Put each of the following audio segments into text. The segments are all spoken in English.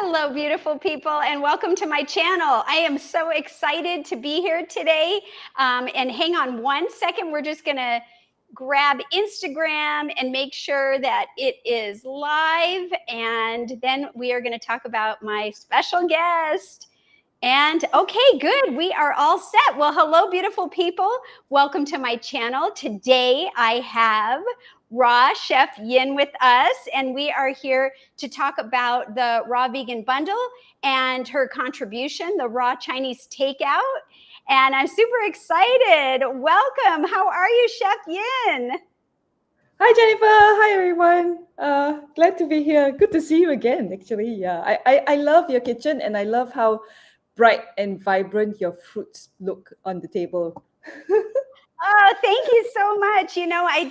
Hello, beautiful people, and welcome to my channel. I am so excited to be here today. And hang on one second, we're just going to grab Instagram and make sure that it is live. And then we are going to talk about my special guest. And okay, good. We are all set. Well, hello, beautiful people. Welcome to my channel. Today I have Chef Yin with us, and we are here to talk about the raw vegan bundle and her contribution, the raw Chinese takeout. And I'm super excited. Welcome. How are you, Chef Yin? Hi, Jennifer. Hi, everyone. Glad to be here. Good to see you again, actually. Yeah, I love your kitchen, and I love how bright and vibrant your fruits look on the table. Oh, thank you so much. I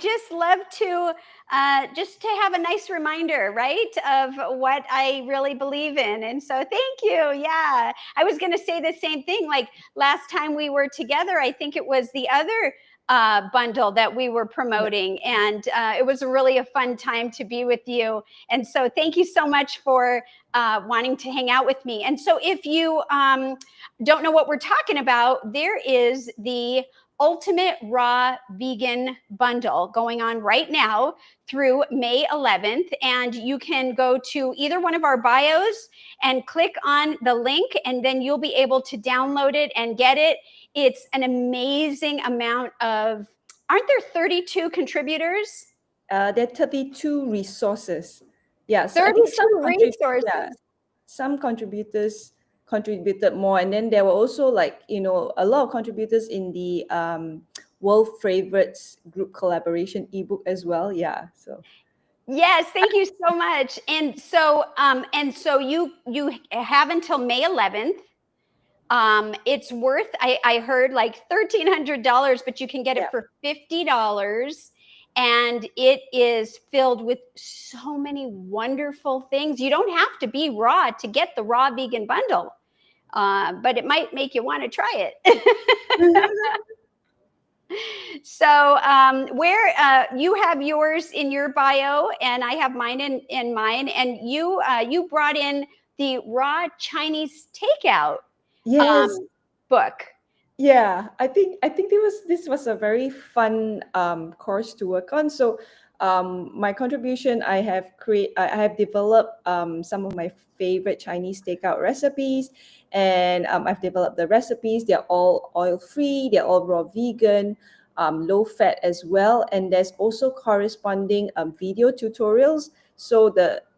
just to have a nice reminder, right, of what I really believe in. And so thank you. Yeah. I was going to say the same thing. Like last time we were together, I think it was the other bundle that we were promoting. And it was really a fun time to be with you. And so thank you so much for wanting to hang out with me. And so if you don't know what we're talking about, there is the Ultimate Raw Vegan Bundle going on right now through May 11th. And you can go to either one of our bios and click on the link, and then you'll be able to download it and get it. It's an amazing amount of, aren't there 32 contributors? There are 32 resources. Yeah, so I think 32 resources. some contributors contributed more, and then there were also a lot of contributors in the World Favorites group collaboration ebook as well. Yeah, so yes, thank you so much. And so you have until May 11th. It's worth, I heard like $1,300, but you can get it for $50. And it is filled with so many wonderful things. You don't have to be raw to get the raw vegan bundle, but it might make you want to try it. So where you have yours in your bio, and I have mine in mine, and you brought in the raw Chinese takeout book. Yeah, I think this was a very fun course to work on. So my contribution, I have developed some of my favorite Chinese takeout recipes, and I've developed the recipes. They're all oil free. They're all raw vegan, low fat as well, and there's also corresponding video tutorials. So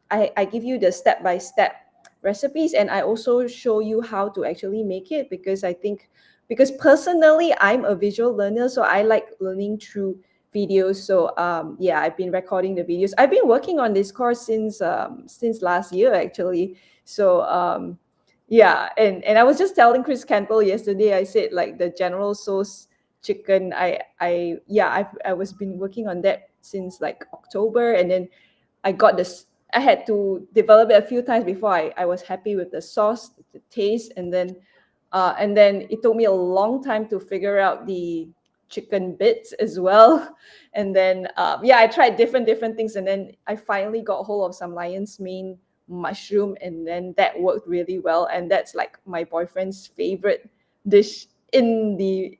I give you the step by step recipes, and I also show you how to actually make it, because personally I'm a visual learner, so I like learning through videos. So yeah, I've been recording the videos. I've been working on this course since last year, actually. So yeah, and I was just telling Chris Cantle yesterday, I said, like, the General Tso's chicken, I was been working on that since like October, and then I had to develop it a few times before I was happy with the sauce, the taste, and then it took me a long time to figure out the chicken bits as well. And then I tried different things, and then I finally got hold of some lion's mane mushroom, and then that worked really well. And that's like my boyfriend's favorite dish in the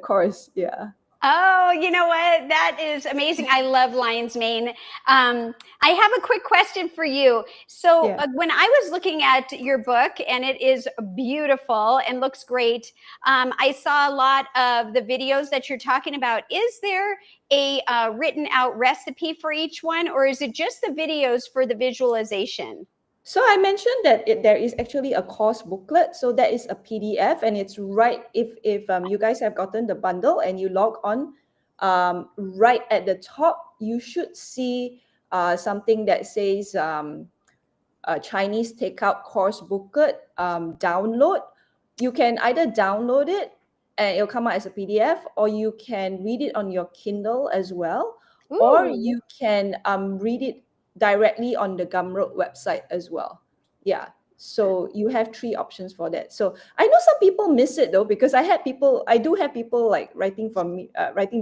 course. Yeah. Oh, you know what? That is amazing. I love lion's mane. I have a quick question for you. So when I was looking at your book, and it is beautiful and looks great, I saw a lot of the videos that you're talking about. Is there a written out recipe for each one, or is it just the videos for the visualization? So I mentioned that there is actually a course booklet. So that is a PDF, and it's right, if you guys have gotten the bundle and you log on, right at the top, you should see something that says Chinese takeout course booklet download. You can either download it and it'll come out as a PDF, or you can read it on your Kindle as well, or you can read it directly on the Gumroad website as well. Yeah. So you have 3 options for that. So I know some people miss it though, because I do have people like writing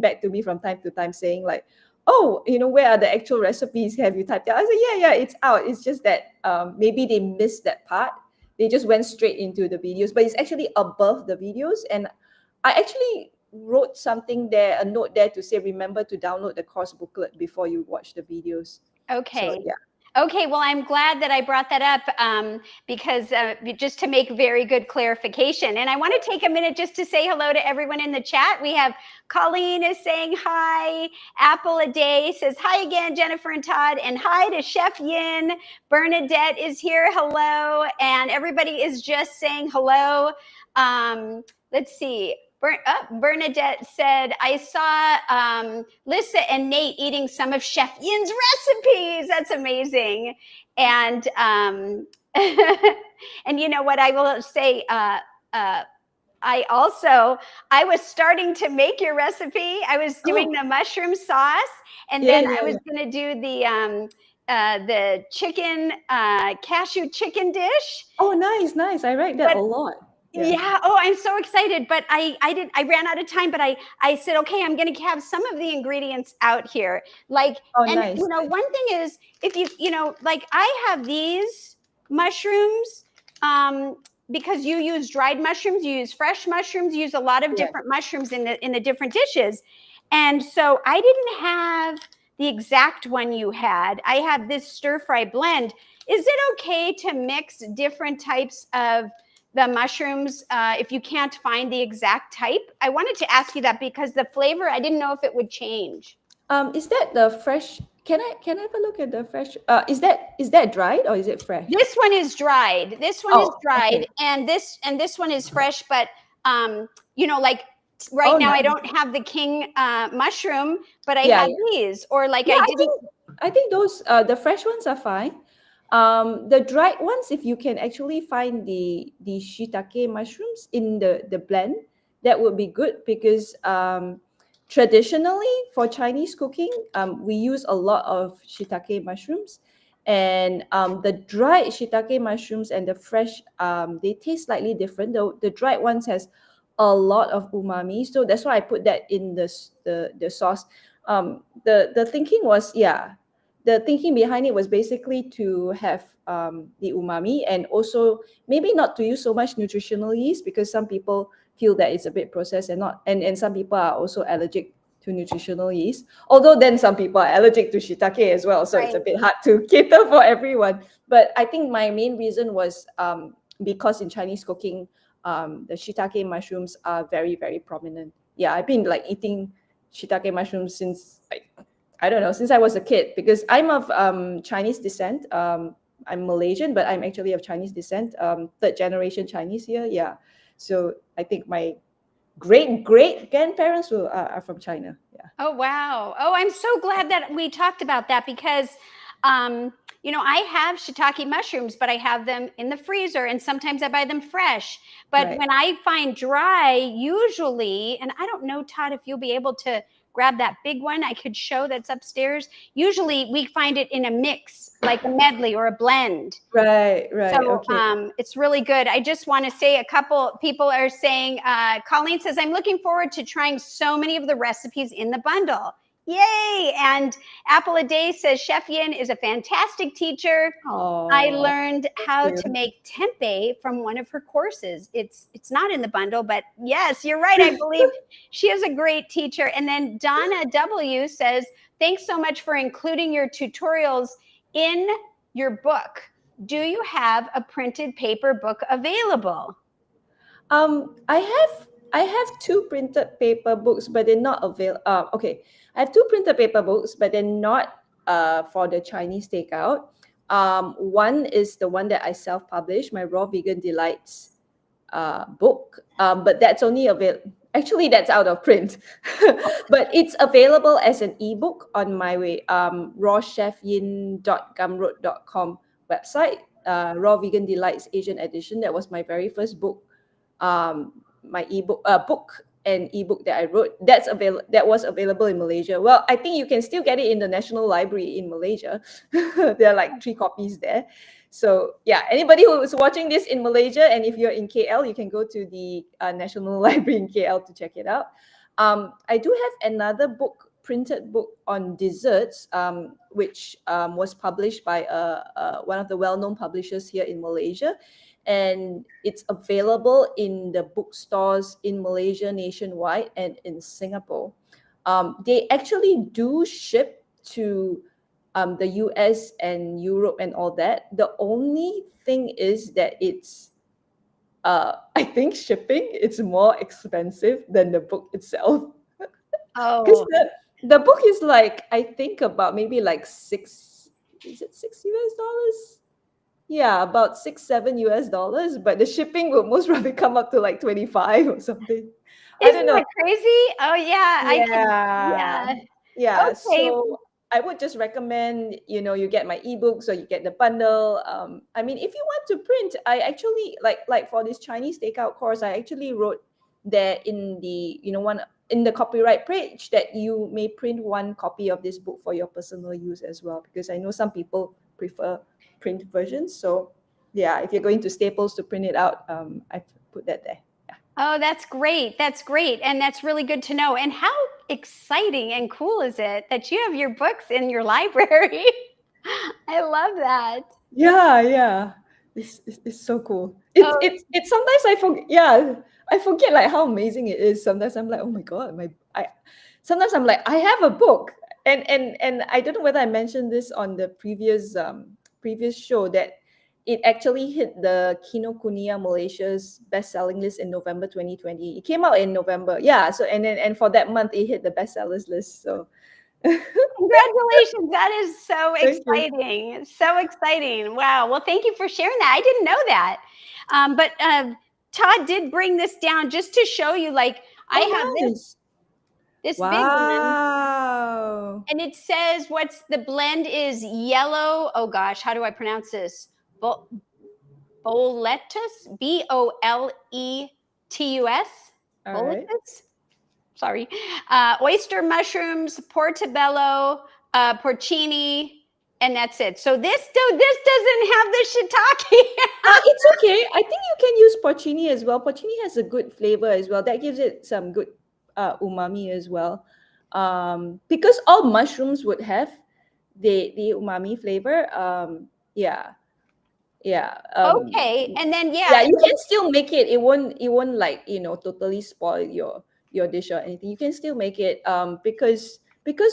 back to me from time to time saying like, oh, where are the actual recipes? Have you typed out? I said, yeah, it's out. It's just that maybe they missed that part. They just went straight into the videos, but it's actually above the videos. And I actually wrote something there, a note there to say, remember to download the course booklet before you watch the videos. So Okay. yeah. Okay, well, I'm glad that I brought that up because just to make very good clarification. And I want to take a minute just to say hello to everyone in the chat. We have Colleen is saying hi. Apple a Day says hi again, Jennifer and Todd. And hi to Chef Yin. Bernadette is here. Hello. And everybody is just saying hello. Let's see. Bernadette said, I saw Lissa and Nate eating some of Chef Yin's recipes. That's amazing. And and you know what I will say, I was starting to make your recipe. I was doing the mushroom sauce, and then I was going to do the chicken cashew chicken dish. Oh, nice. I like that a lot. Yeah. Oh, I'm so excited. But I ran out of time, but I said, okay, I'm going to have some of the ingredients out here. Like, and nice. one thing is if like I have these mushrooms, because you use dried mushrooms, you use fresh mushrooms, you use a lot of different mushrooms in the different dishes. And so I didn't have the exact one you had. I have this stir fry blend. Is it okay to mix different types of the mushrooms if you can't find the exact type? I wanted to ask you that because the flavor, I didn't know if it would change. Is that the fresh? Can I have a look at the fresh? Is that dried or is it fresh? This one is dried. This one is dried, and this one is fresh. But like right now, nice. I don't have the king mushroom, but I have these. Or like I think those the fresh ones are fine. The dried ones, if you can actually find the shiitake mushrooms in the blend, that would be good because traditionally for Chinese cooking, we use a lot of shiitake mushrooms, and the dried shiitake mushrooms and the fresh, they taste slightly different. The dried ones has a lot of umami, so that's why I put that in the sauce. The thinking was, the thinking behind it was basically to have the umami, and also maybe not to use so much nutritional yeast because some people feel that it's a bit processed and not, and some people are also allergic to nutritional yeast. Although then some people are allergic to shiitake as well, so it's a bit hard to cater for everyone. But I think my main reason was because in Chinese cooking, the shiitake mushrooms are very, very prominent. Yeah, I've been like eating shiitake mushrooms since I don't know, since I was a kid, because I'm of Chinese descent. I'm Malaysian, but I'm actually of Chinese descent, third generation Chinese here. Yeah. So I think my great grandparents are from China. Yeah. Oh, wow. Oh, I'm so glad that we talked about that because, I have shiitake mushrooms, but I have them in the freezer and sometimes I buy them fresh. But when I find dry, usually, and I don't know, Todd, if you'll be able to grab that big one I could show that's upstairs. Usually we find it in a mix, like a medley or a blend. Right. So it's really good. I just want to say a couple people are saying, Colleen says, I'm looking forward to trying so many of the recipes in the bundle. Yay! And Apple a Day says, Chef Yin is a fantastic teacher. I learned how to make tempeh from one of her courses. It's not in the bundle, but yes, you're right. I believe she is a great teacher. And then Donna W says, thanks so much for including your tutorials in your book. Do you have a printed paper book available? I have two printed paper books, but they're not available. Okay, I have two printed paper books, but they're not for the Chinese takeout. One is the one that I self-published, my Raw Vegan Delights book, but that's only available. Actually, that's out of print, but it's available as an ebook on my rawchefyin.gumroad.com website. Raw Vegan Delights Asian Edition. That was my very first book, my book and ebook that I wrote. That was available in Malaysia. Well, I think you can still get it in the National Library in Malaysia. There are like 3 copies there. So yeah, anybody who is watching this in Malaysia, and if you're in KL, you can go to the National Library in KL to check it out. I do have another book printed book on desserts, which was published by one of the well-known publishers here in Malaysia, and it's available in the bookstores in Malaysia nationwide and in Singapore. They actually do ship to the US and Europe and all that. The only thing is that it's I think shipping it's more expensive than the book itself. Because Oh, the book is like, I think about maybe like is it $6 US? Yeah, about 6, 7 US dollars. But the shipping will most probably come up to like 25 or something. I don't isn't know. that crazy? Oh yeah, I can. Yeah. Yeah. Yeah. Okay. So I would just recommend, you get my ebooks or you get the bundle. I mean, if you want to print, I actually like for this Chinese takeout course, I actually wrote there in the, one in the copyright page that you may print one copy of this book for your personal use as well, because I know some people prefer print versions. So yeah, if you're going to Staples to print it out, I've put that there. Oh, that's great. That's great. And that's really good to know. And how exciting and cool is it that you have your books in your library? I love that. Yeah. It's so cool. It's Oh, it's it's sometimes I forget. Yeah, I forget like how amazing it is. Sometimes I'm like, oh my god, I. Sometimes I'm like, I have a book, and I don't know whether I mentioned this on the previous show that it actually hit the Kinokuniya Malaysia's best-selling list in November 2020. It came out in November. Yeah, so and for that month it hit the bestsellers list. So congratulations. That is so thank you. exciting. So exciting. Wow. Well, thank you for sharing that. I didn't know that. But Todd did bring this down just to show you, like, I have Oh, nice. this big one. Wow. And it says what's the blend is yellow. Oh gosh, how do I pronounce this? Boletus, Boletus, All right. boletus. Sorry, oyster mushrooms, portobello, porcini, and that's it. So this doesn't have the shiitake. It's okay. I think you can use porcini as well. Porcini has a good flavor as well. That gives it some good umami as well. Because all mushrooms would have the umami flavor. Yeah, yeah. Okay, and then Yeah, yeah, you can still make it. It won't like totally spoil your dish or anything. You can still make it because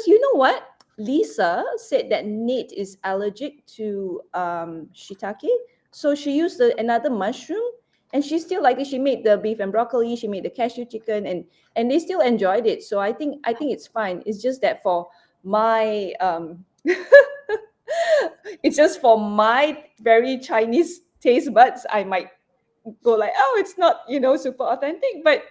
you know what, Lisa said that Nate is allergic to shiitake, so she used another mushroom, and she still liked it. She made the beef and broccoli, she made the cashew chicken, and they still enjoyed it. So I think it's fine. It's just that for my it's just for my very Chinese taste buds, I might go like, oh, it's not, super authentic, but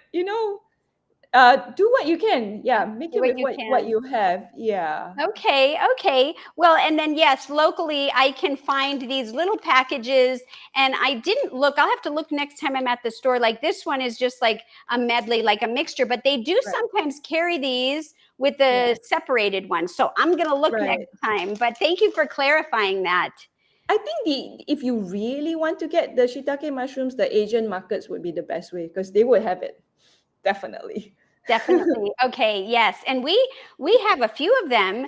do what you can. Yeah, make do it what with you what can. you have. Yeah. Okay, okay. Well, and then yes, locally I can find these little packages, and I didn't look. I'll have to look next time I'm at the store. Like this one is just like a medley, like a mixture, but they do Right. sometimes carry these with Yeah. the separated ones. So I'm going to look next Right. time, but thank you for clarifying that. I think if you really want to get the shiitake mushrooms, the Asian markets would be the best way because they would have it. Definitely. Definitely. Okay, yes. And we have a few of them,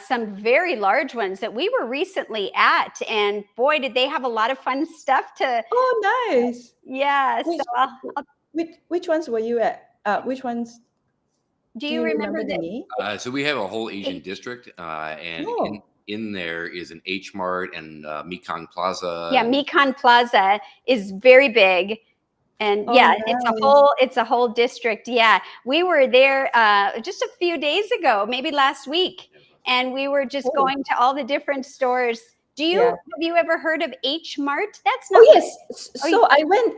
some very large ones that we were recently at, and boy, did they have a lot of fun stuff to. Oh, nice. Yeah, so Which which ones were you at? Which ones do do you you remember remember the that? name? So we have a whole Asian district, and Oh, in there is an H Mart and Mekong Plaza. Yeah, Mekong Plaza is very big, and oh, yeah, nice. it's a whole district. Yeah, we were there just a few days ago, maybe last week, and we were just Oh, going to all the different stores. yeah. Have you ever heard of H Mart? That's Oh not. yes. Oh, So I went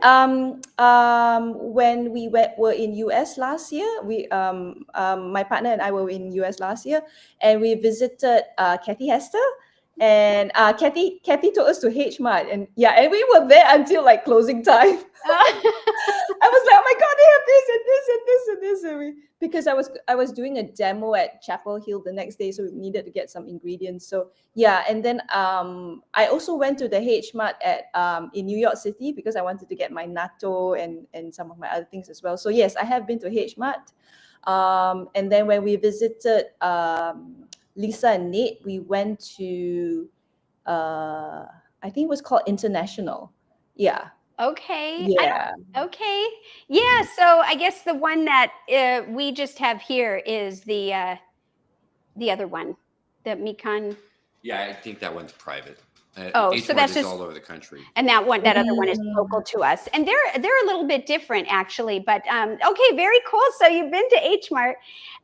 when were in US last year. My partner and I were in US last year, and we visited Kathy Hester, and Kathy took us to H Mart, and yeah, and we were there until like closing time. I was like, oh my god, they have this and this and this and this, because I was doing a demo at Chapel Hill the next day, so we needed to get some ingredients. So yeah, and then I also went to the H Mart at in New York City because I wanted to get my natto and some of my other things as well. So yes, I have been to H Mart. And then when we visited Lisa and Nate, we went to I think it was called International. Yeah, Okay. yeah, Okay. Yeah. So I guess the one that we just have here is the other one, the Mekong. Yeah, I think that one's private. Oh, H so Mart that's is just, all over the country. and that other one is local Mm, to us, and they're a little bit different actually. But okay, very cool. So you've been to H Mart,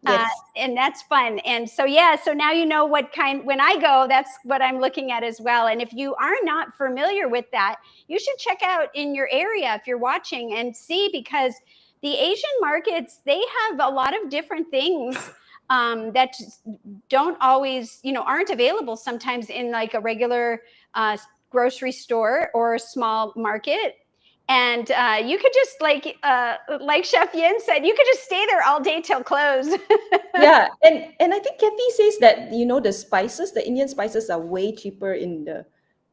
uh, yes. and that's fun. And so yeah, so now you know what kind. When I go, that's what I'm looking at as well. And if you are not familiar with that, you should check out in your area if you're watching and see, because the Asian markets, they have a lot of different things that don't always, aren't available sometimes in like a regular uh, grocery store or a small market. And you could just like Chef Yin said, you could just stay there all day till close. Yeah, and I think Kathy says that the spices, the Indian spices, are way cheaper in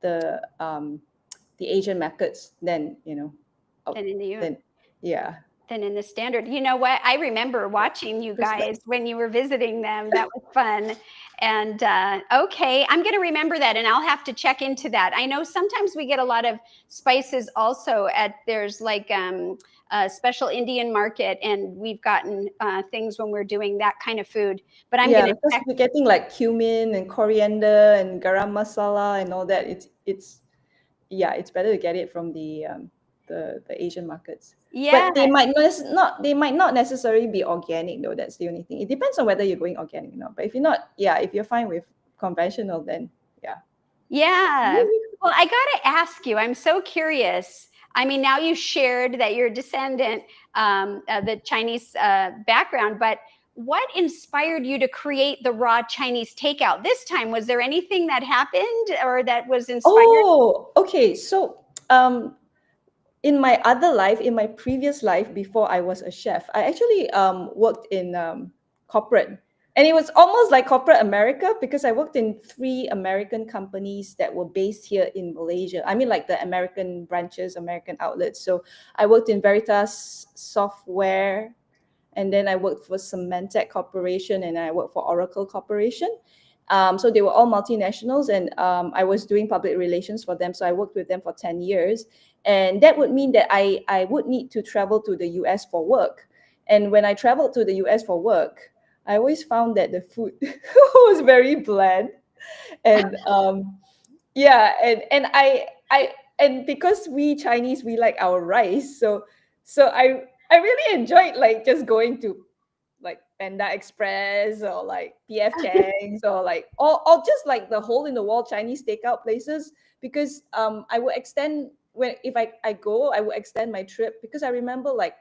the Asian markets than out Than in the U. than yeah. Than in the standard. You know what? I remember watching you Just like guys when you were visiting them. That was fun. And okay, I'm going to remember that, and I'll have to check into that. I know sometimes we get a lot of spices also there's like a special Indian market, and we've gotten things when we're doing that kind of food. But I'm going yeah, to because check. we're getting like cumin and coriander and garam masala and all that. It's yeah, it's better to get it from the Asian markets. Yeah, But they might not necessarily be organic though. That's the only thing. It depends on whether you're going organic or not. But if you're not, yeah, if you're fine with conventional, then yeah. yeah. Well, I got to ask you, I'm so curious. I mean, now you shared that you're a descendant of the Chinese background, but what inspired you to create the raw Chinese takeout this time? Was there anything that happened or that was inspired? Oh, okay. So, in my other life, in my previous life, before I was a chef, I actually worked in corporate, and it was almost like corporate America because I worked in 3 American companies that were based here in Malaysia. I mean, like the American branches, American outlets. So I worked in Veritas Software, and then I worked for Symantec Corporation, and I worked for Oracle Corporation. So they were all multinationals, and I was doing public relations for them. So I worked with them for 10 years. And that would mean that I would need to travel to the US for work. And when I traveled to the US for work, I always found that the food was very bland. And yeah, and because we Chinese, we like our rice. So I really enjoyed like just going to like Panda Express or like PF Chang's or like or just like the hole in the wall Chinese takeout places, because I would extend when if I go, I would extend my trip, because I remember like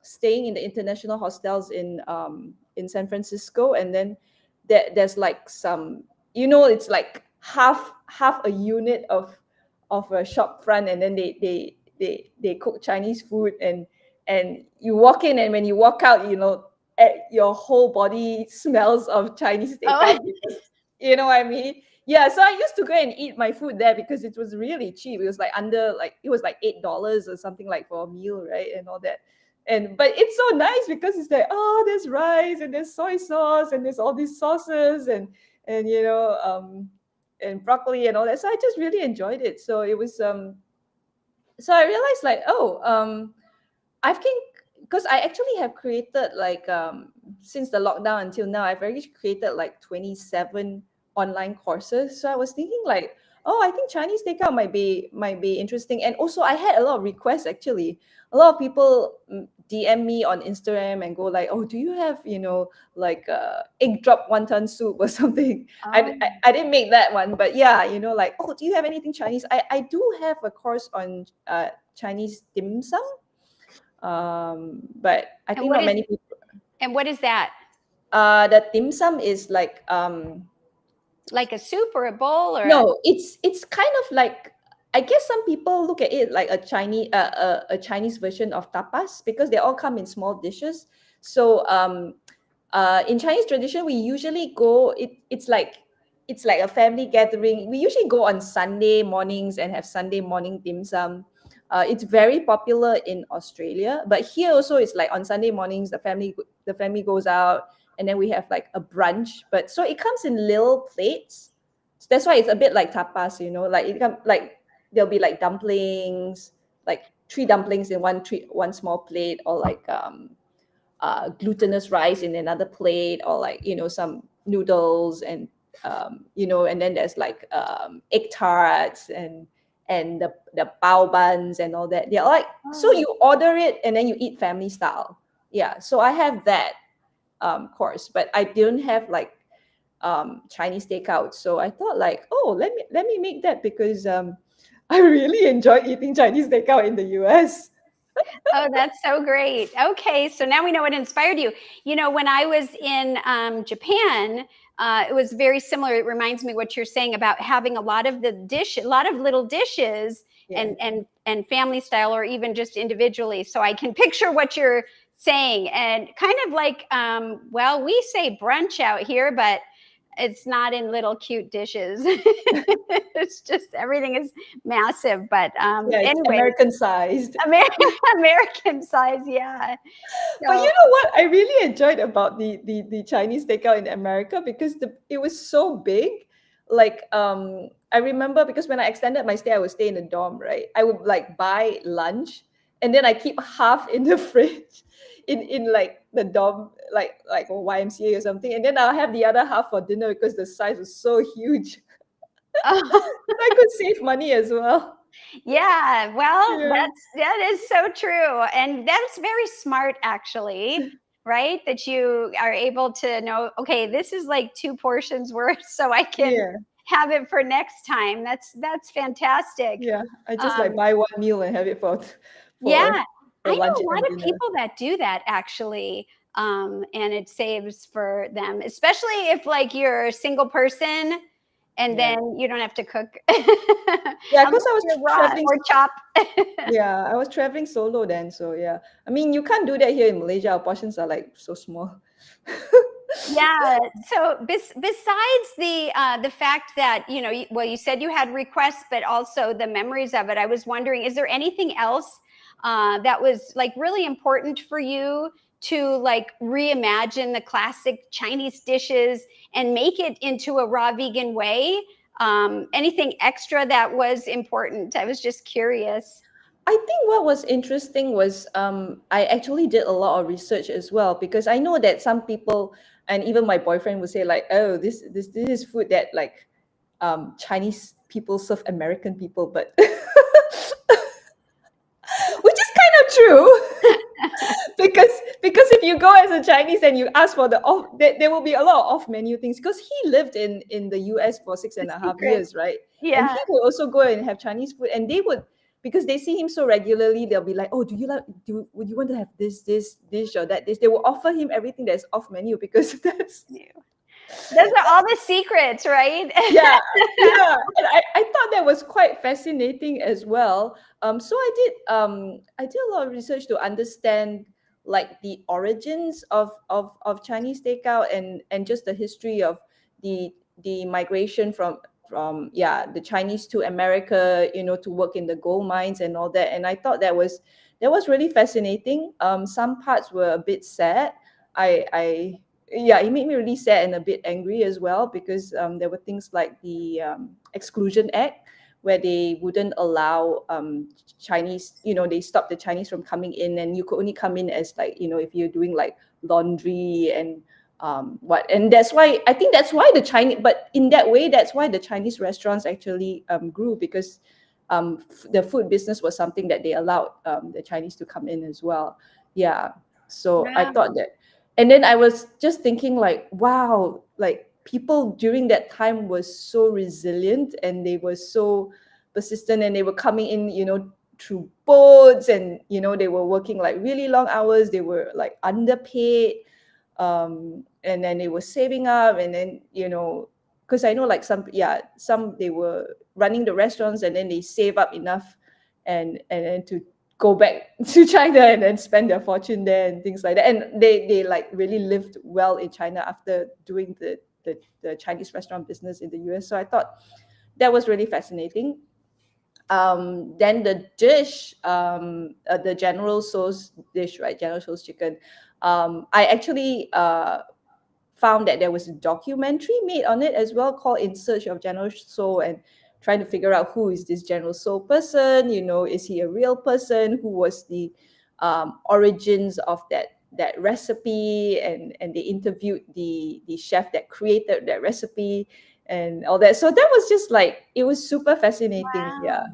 staying in the international hostels in San Francisco, and then there's like some, it's like half a unit of a shop front, and then they cook Chinese food, and you walk in, and when you walk out, your whole body smells of Chinese Oh, takeout, because you know what I mean. Yeah, so I used to go and eat my food there because it was really cheap. It was like it was like $8 or something, like for a meal, right? And all that. And but it's so nice because it's like, oh, there's rice and there's soy sauce and there's all these sauces, and and broccoli and all that. So I just really enjoyed it. So it was so I realized like, oh, I think because I actually have created like since the lockdown until now, I've already created like 27 online courses. So I was thinking like, oh, I think Chinese takeout might be interesting. And also I had a lot of requests actually. A lot of people DM me on Instagram and go like, oh, do you have like egg drop wonton soup or something? I, oh. I I didn't make that one, but yeah, like, oh, do you have anything Chinese? I do have a course on Chinese dim sum, but I And think what not is many people. and what is that? The dim sum is like Like a soup or a bowl or a no, it's kind of like, I guess some people look at it like a Chinese version of tapas, because they all come in small dishes. So in Chinese tradition, we usually go. It's like a family gathering. We usually go on Sunday mornings and have Sunday morning dim sum. It's very popular in Australia, but here also it's like on Sunday mornings the family goes out, and then we have like a brunch. But so it comes in little plates. So that's why it's a bit like tapas, like there'll be like dumplings, like three dumplings in one small plate, or like glutinous rice in another plate, or like some noodles, and then there's like egg tarts and the bao buns and all that. They're like, so Oh. you order it and then you eat family style. Yeah, so I have that course, but I didn't have like Chinese takeout. So I thought like, oh, let me make that, because I really enjoy eating Chinese takeout in the US. Oh, that's so great. Okay, so now we know what inspired you. When I was in Japan, it was very similar. It reminds me what you're saying about having a lot of a lot of little dishes, Yeah. and family style, or even just individually. So I can picture what you're saying, and kind of like, well, we say brunch out here, but it's not in little cute dishes. It's just everything is massive. But Yeah, it's anyway, American sized. American size, yeah. But you So, know what I really enjoyed about the Chinese takeout in America, because it was so big. Like I remember, because when I extended my stay, I would stay in the dorm, right? I would like buy lunch, and then I keep half in the fridge in like the dorm, like a YMCA or something, and then I'll have the other half for dinner, because the size was so huge. I could save money as well. yeah, well, Yeah. that is so true, and that's very smart, actually, right? That you are able to know, okay, this is like two portions worth, so I can Yeah. have it for next time. That's fantastic. Yeah. I just like Um, buy one meal and have it for for Yeah, I for know lunch a lot and of dinner. people that do that, actually, and it saves for them, especially if like you're a single person, and Yeah. then you don't have to cook Yeah, because unless I was you're raw traveling. or chop. Yeah, I was traveling solo then, so yeah. I mean, you can't do that here in Malaysia. Our portions are like so small. Yeah. So besides the fact that well, you said you had requests, but also the memories of it, I was wondering, is there anything else that was like really important for you to like reimagine the classic Chinese dishes and make it into a raw vegan way? Anything extra that was important? I was just curious. I think what was interesting was I actually did a lot of research as well, because I know that some people, and even my boyfriend would say like, oh, this is food that like Chinese people serve American people, but which is kind of true. because if you go as a Chinese and you ask for the off, there will be a lot of off menu things, because he lived in the US for six The and a half secret. years, right? And Yeah. he would also go and have Chinese food, and they would, because they see him so regularly, they'll be like, oh, would you want to have this dish or that dish? They will offer him everything that's off menu, because that's Those are all the secrets, right? yeah, yeah. And I thought that was quite fascinating as well. So I did a lot of research to understand like the origins of Chinese takeout, and just the history of the migration from the Chinese to America, to work in the gold mines and all that. And I thought that was really fascinating. Some parts were a bit sad. I Yeah, it made me really sad and a bit angry as well, because there were things like the Exclusion Act, where they wouldn't allow Chinese, they stopped the Chinese from coming in, and you could only come in as like, if you're doing like laundry and and that's why the Chinese, but in that way, that's why the Chinese restaurants actually grew, because the food business was something that they allowed the Chinese to come in as well. Yeah. So I Yeah. thought that, and then I was just thinking like, wow, like people during that time was so resilient, and they were so persistent, and they were coming in, through boats, and they were working like really long hours, they were like underpaid, and then they were saving up, and then because I know like some they were running the restaurants, and then they save up enough, and then to go back to China and then spend their fortune there and things like that, and they like really lived well in China after doing the Chinese restaurant business in the US. So I thought that was really fascinating. Then the dish, the General Tso's dish, right? General Tso's chicken. I actually found that there was a documentary made on it as well called In Search of General Tso, and trying to figure out who is this General Tso person. Is he a real person? Who was the origins of that recipe? And they interviewed the chef that created that recipe and all that. So that was just like, it was super fascinating. Yeah.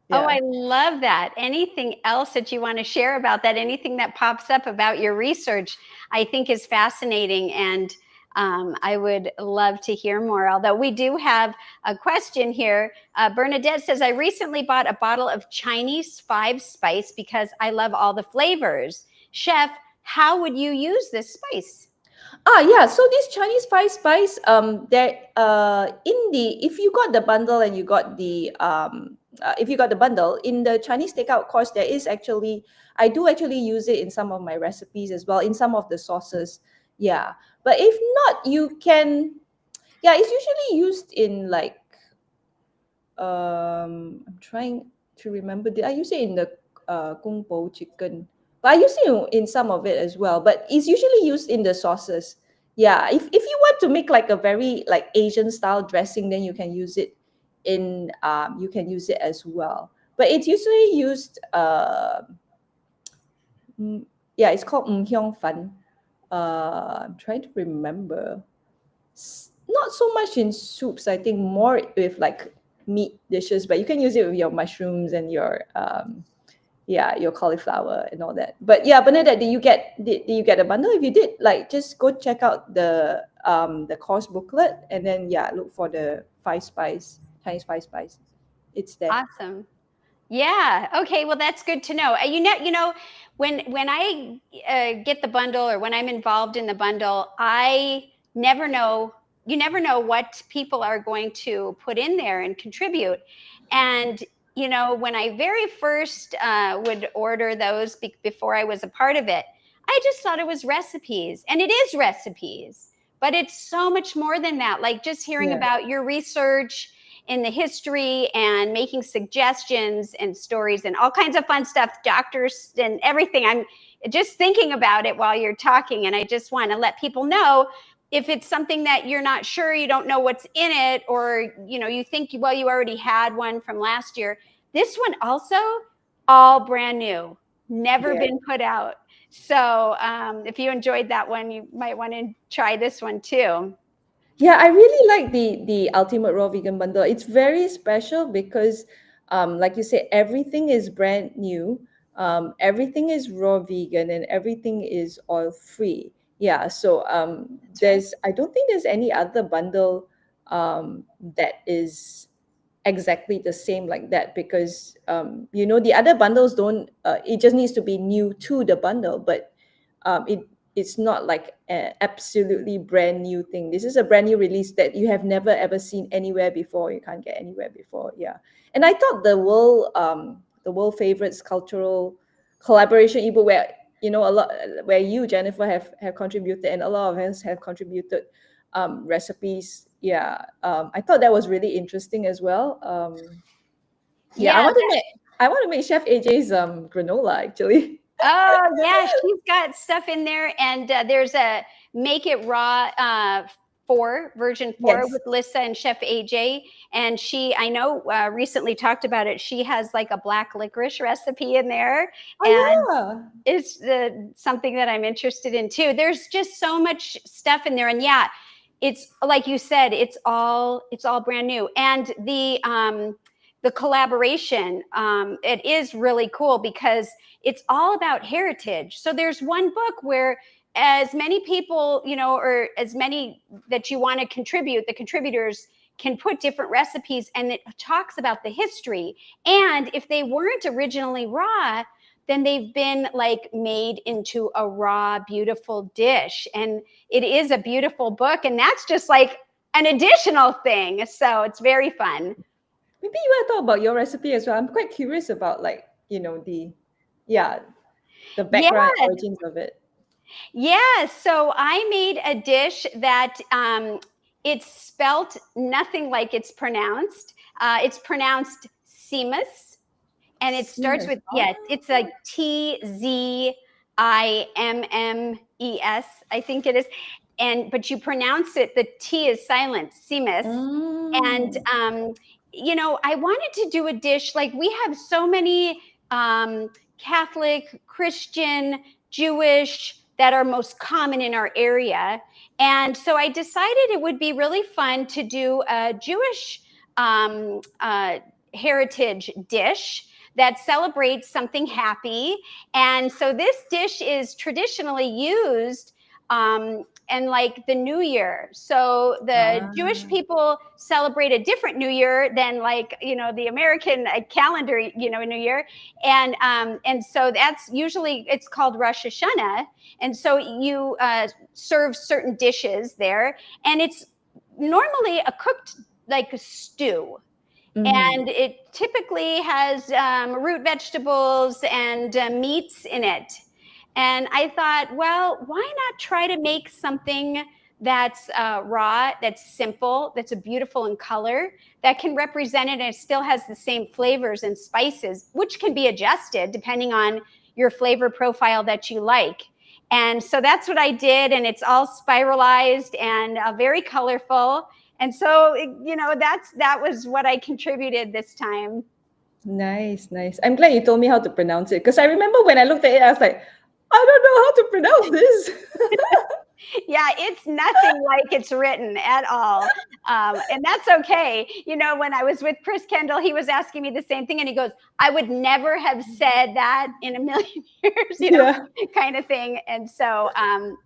Wow. Oh, Yeah. I love that. Anything else that you want to share about that? Anything that pops up about your research, I think is fascinating. And I would love to hear more. Although we do have a question here. Bernadette says, I recently bought a bottle of Chinese 5-spice because I love all the flavors. Chef, how would you use this spice? Yeah, so this Chinese 5-spice, that in the if you got the bundle and you got the if you got the bundle in the Chinese takeout course, there is actually, I do actually use it in some of my recipes as well, in some of the sauces. Yeah. But if not, you can, yeah, it's usually used in like, I'm trying to remember. Did I use it in the kung po chicken? But I use it in some of it as well. But it's usually used in the sauces. Yeah, if you want to make like a very like Asian style dressing, then you can use it in you can use it as well. But it's usually used yeah, it's called hyong fan. I'm trying to remember. Not so much in soups, I think more with like meat dishes, but you can use it with your mushrooms and your yeah, your cauliflower and all that. But yeah, Bernadette, did you get a bundle? If you did, like, just go check out the course booklet, and then yeah, look for the 5-spice Chinese 5-spice. It's there. Awesome. Yeah. Okay. Well, that's good to know. When I get the bundle, or when I'm involved in the bundle, I never know. You never know what people are going to put in there and contribute. And when I very first would order those before I was a part of it, I just thought it was recipes, and it is recipes, but it's so much more than that. Like, just hearing Yeah. about your research in the history and making suggestions and stories and all kinds of fun stuff, doctors and everything. I'm just thinking about it while you're talking, and I just want to let people know, if it's something that you're not sure, you don't know what's in it, or you think, well, you already had one from last year. This one also, all brand new, never Yeah. been put out. So if you enjoyed that one, you might want to try this one too. Yeah, I really like the Ultimate Raw Vegan Bundle. It's very special because, like you said, everything is brand new. Everything is raw vegan and everything is oil free. Yeah, so That's right. there's I don't think there's any other bundle that is exactly the same like that, because the other bundles don't. It just needs to be new to the bundle, but it's not like an absolutely brand new thing. This is a brand new release that you have never ever seen anywhere before. You can't get anywhere before. Yeah. And I thought the world favorites cultural collaboration ebook, where a lot, where you, Jennifer, have contributed, and a lot of us have contributed recipes. Yeah. I thought that was really interesting as well. Yeah, Yeah. I want to make Chef AJ's granola actually. Oh yeah, she's got stuff in there, and there's a Make It Raw version 4 Yes. with Lissa and Chef AJ, and I know recently talked about it. She has like a black licorice recipe in there, and Oh yeah. it's something that I'm interested in too. There's just so much stuff in there, and yeah, it's like you said, it's all brand new, and the collaboration, it is really cool because it's all about heritage. So there's one book where, as many people, or as many that you want to contribute, the contributors can put different recipes, and it talks about the history. And if they weren't originally raw, then they've been like made into a raw, beautiful dish. And it is a beautiful book. And that's just like an additional thing. So it's very fun. Maybe you want to talk about your recipe as well. I'm quite curious about, like, yeah, the Yeah. background and origins of it. Yeah, so I made a dish that it's spelt nothing like it's pronounced. It's pronounced Simus, and it starts Seamless. with, yeah, it's like Tzimmes, I think it is. But you pronounce it, the T is silent, Simus. And Mm. I wanted to do a dish, like we have so many Catholic, Christian, Jewish that are most common in our area. And so I decided it would be really fun to do a Jewish heritage dish that celebrates something happy. And so this dish is traditionally used and like the New Year. So the Jewish people celebrate a different New Year than like, the American calendar, New Year. And so that's usually, it's called Rosh Hashanah. And so you serve certain dishes there, and it's normally a cooked like a stew. And it typically has root vegetables and meats in it. And I thought, well, why not try to make something that's raw, that's simple, that's beautiful in color, that can represent it, and it still has the same flavors and spices, which can be adjusted depending on your flavor profile that you like. And so that's what I did, and it's all spiralized and very colorful. And so, that was what I contributed this time. Nice, nice. I'm glad you told me how to pronounce it, because I remember when I looked at it, I was like, I don't know how to pronounce this. Yeah, it's nothing like it's written at all. And that's okay. When I was with Chris Kendall, he was asking me the same thing, and he goes, I would never have said that in a million years, Yeah. kind of thing. And so,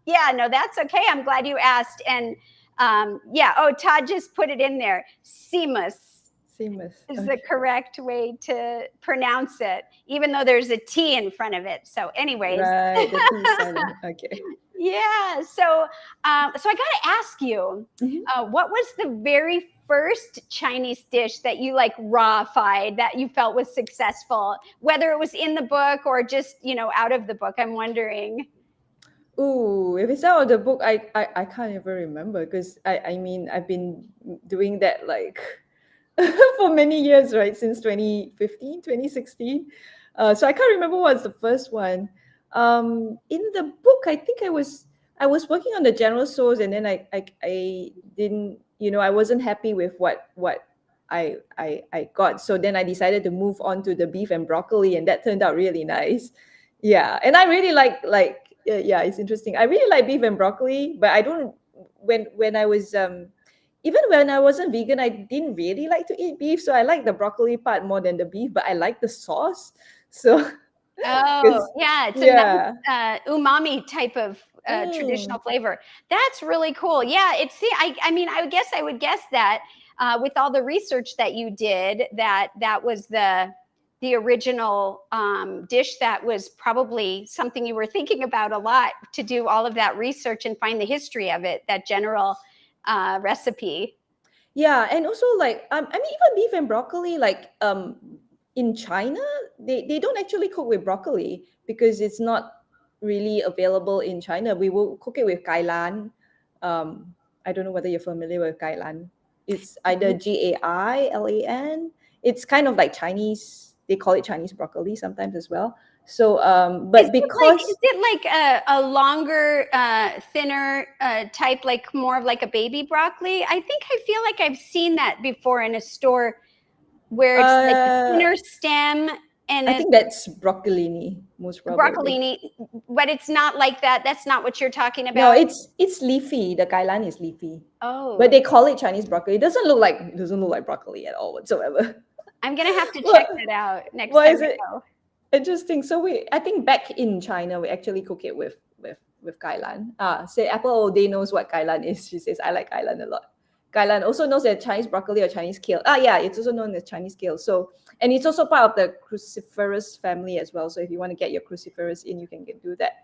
yeah, no, that's okay. I'm glad you asked. And Todd just put it in there. Simus Seamless. is the correct way to pronounce it, even though there's a T in front of it. So anyways. Right, the T is silent. Okay. Yeah. So I got to ask you, what was the very first Chinese dish that you like raw-fied that you felt was successful, whether it was in the book or just, out of the book? I'm wondering. Ooh, if it's out of the book, I can't even remember, because I mean, I've been doing that like for many years, right? Since 2015, 2016. So I can't remember what's the first one. In the book, I think I was working on the general sauce, and then I didn't, I wasn't happy with what I got. So then I decided to move on to the beef and broccoli, and that turned out really nice. Yeah, and I really like yeah, it's interesting. I really like beef and broccoli, but I don't when I was even when I wasn't vegan, I didn't really like to eat beef. So I like the broccoli part more than the beef, but I like the sauce. So, Oh, 'cause- yeah, it's a yeah. nice umami type of traditional flavor. That's really cool. Yeah, I mean, I would guess that with all the research that you did, that was the original dish. That was probably something you were thinking about a lot, to do all of that research and find the history of it, that general recipe. Yeah, and also like I mean, even beef and broccoli, like in China, they don't actually cook with broccoli because it's not really available in China. We will cook it with kailan. I don't know whether you're familiar with kailan. It's either Gailan. It's kind of like Chinese. They call it Chinese broccoli sometimes as well. So, but because Is it like a longer, thinner type, like more of like a baby broccoli? I think I feel like I've seen that before in a store, where it's like a thinner stem, and I think that's broccolini, most probably. broccolini, but it's not like that. That's not what you're talking No, about. it's leafy. The kailan is leafy, Oh, but they call it Chinese broccoli. It doesn't look like broccoli at all whatsoever. I'm gonna have to check What that out next why time is I it go. interesting? So I think back in China we actually cook it with kailan. Say Apple all day knows what kailan is. She says I like kailan a lot. Kailan also knows as Chinese broccoli or Chinese kale. Yeah, it's also known as Chinese kale. So, and it's also part of the cruciferous family as well. So if you want to get your cruciferous in, you can do that.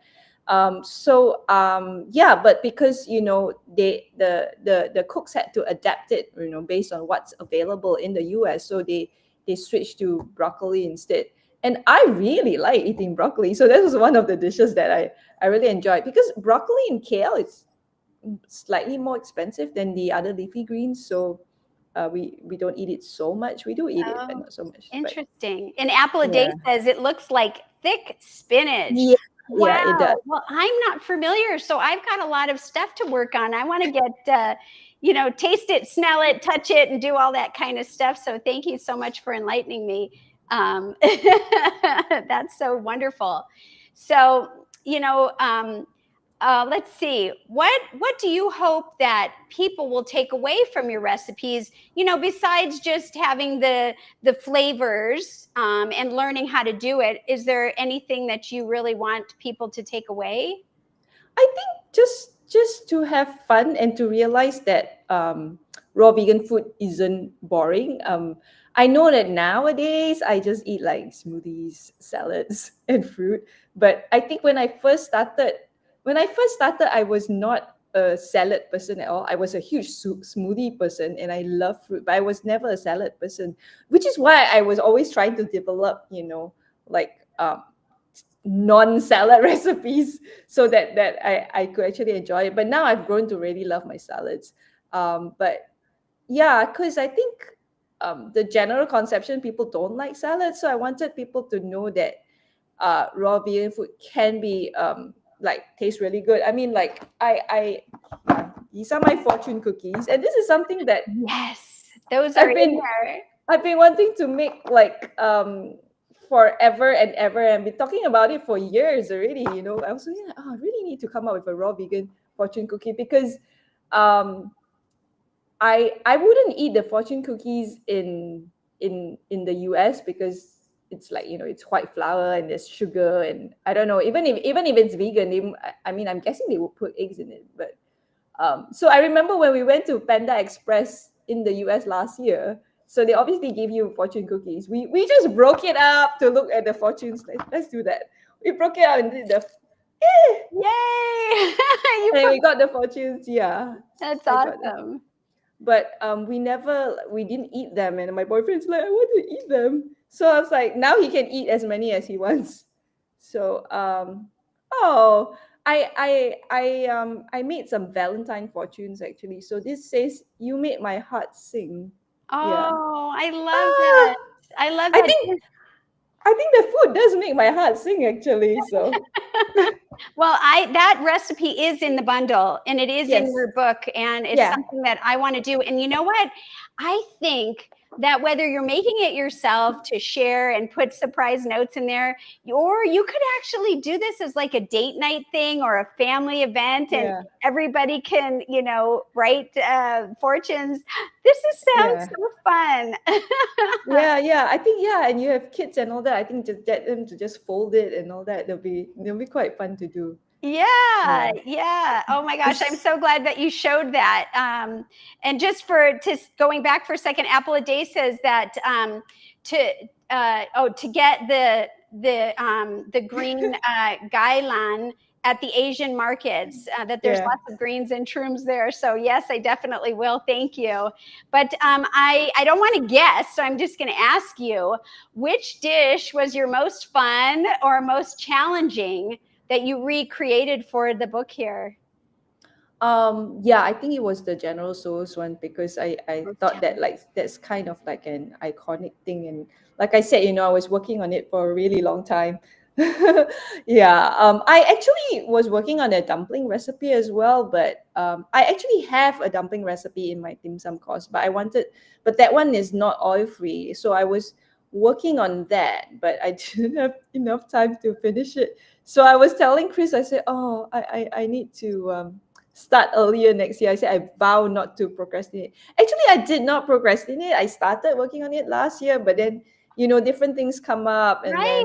Yeah, but because the cooks had to adapt it, based on what's available in the US, so they switched to broccoli instead. And I really like eating broccoli, so that was one of the dishes that I really enjoyed, because broccoli and kale, it's slightly more expensive than the other leafy greens. So we don't eat it so much. We do eat it, but Oh, not so much. But interesting. And Apple a Day yeah, says it looks like thick spinach. yeah, yeah, it does. Wow. Well, I'm not familiar, so I've got a lot of stuff to work on. I want to get, taste it, smell it, touch it, and do all that kind of stuff. So thank you so much for enlightening me. Um, that's so wonderful. So, let's see. What do you hope that people will take away from your recipes? Besides just having the flavors and learning how to do it, is there anything that you really want people to take away? I think just to have fun and to realize that raw vegan food isn't boring. I know that nowadays I just eat like smoothies, salads, and fruit. But I think when I first started, I was not a salad person at all. I was a huge smoothie person, and I love fruit, but I was never a salad person, which is why I was always trying to develop, like non-salad recipes so that I could actually enjoy it. But now I've grown to really love my salads. But yeah, because I think the general conception, people don't like salads. So I wanted people to know that raw vegan food can be like taste really good. I mean, like these are my fortune cookies, and this is something that Yes, those are I've in been there. I've been wanting to make like forever and ever, and been talking about it for years already. I was thinking, I really need to come up with a raw vegan fortune cookie because um I wouldn't eat the fortune cookies in the US because it's like it's white flour and there's sugar, and I don't know, even if it's vegan, I mean, I'm guessing they would put eggs in it. But so I remember when we went to Panda Express in the US last year. So they obviously give you fortune cookies. We just broke it up to look at the fortunes. Let's do that. We broke it up and did Yay! You and put, we got the fortunes. Yeah, that's I got them. awesome. But we didn't eat them, and my boyfriend's like, I want to eat them. So I was like, now he can eat as many as he wants. So oh, I made some Valentine fortunes actually. So this says, you made my heart sing. Yeah. Oh, I love Ah, that. I love I that. think I think the food does make my heart sing actually. So Well, that recipe is in the bundle and it is in yes. your book, and it's Yeah. something that I want to do. And you know what? I think that whether you're making it yourself to share and put surprise notes in there, or you could actually do this as like a date night thing or a family event, and Yeah. everybody can, write fortunes. Sounds Yeah. so fun. Yeah. I think yeah, and you have kids and all that. I think just get them to just fold it and all that. They'll be quite fun to do. Yeah, Yeah. yeah. Oh my gosh, I'm It's so glad that you showed that. And just going back for a second, Apple a Day says that to get the green gailan at the Asian markets, that there's yeah. lots of greens and shrooms there. So yes, I definitely will. Thank you. But I don't want to guess, so I'm just going to ask you, which dish was your most fun or most challenging that you recreated for the book here? Yeah, I think it was the General Tso's one because I Most thought that challenging. like that's kind of like an iconic thing, and like I said, I was working on it for a really long time. Yeah, I actually was working on a dumpling recipe as well, but I actually have a dumpling recipe in my dim sum course, but that one is not oil free, so I was working on that, but I didn't have enough time to finish it. So I was telling Chris, I said, oh, I need to start earlier next year. I said I vow not to procrastinate. Actually, I did not procrastinate. I started working on it last year, but then different things come up, Right.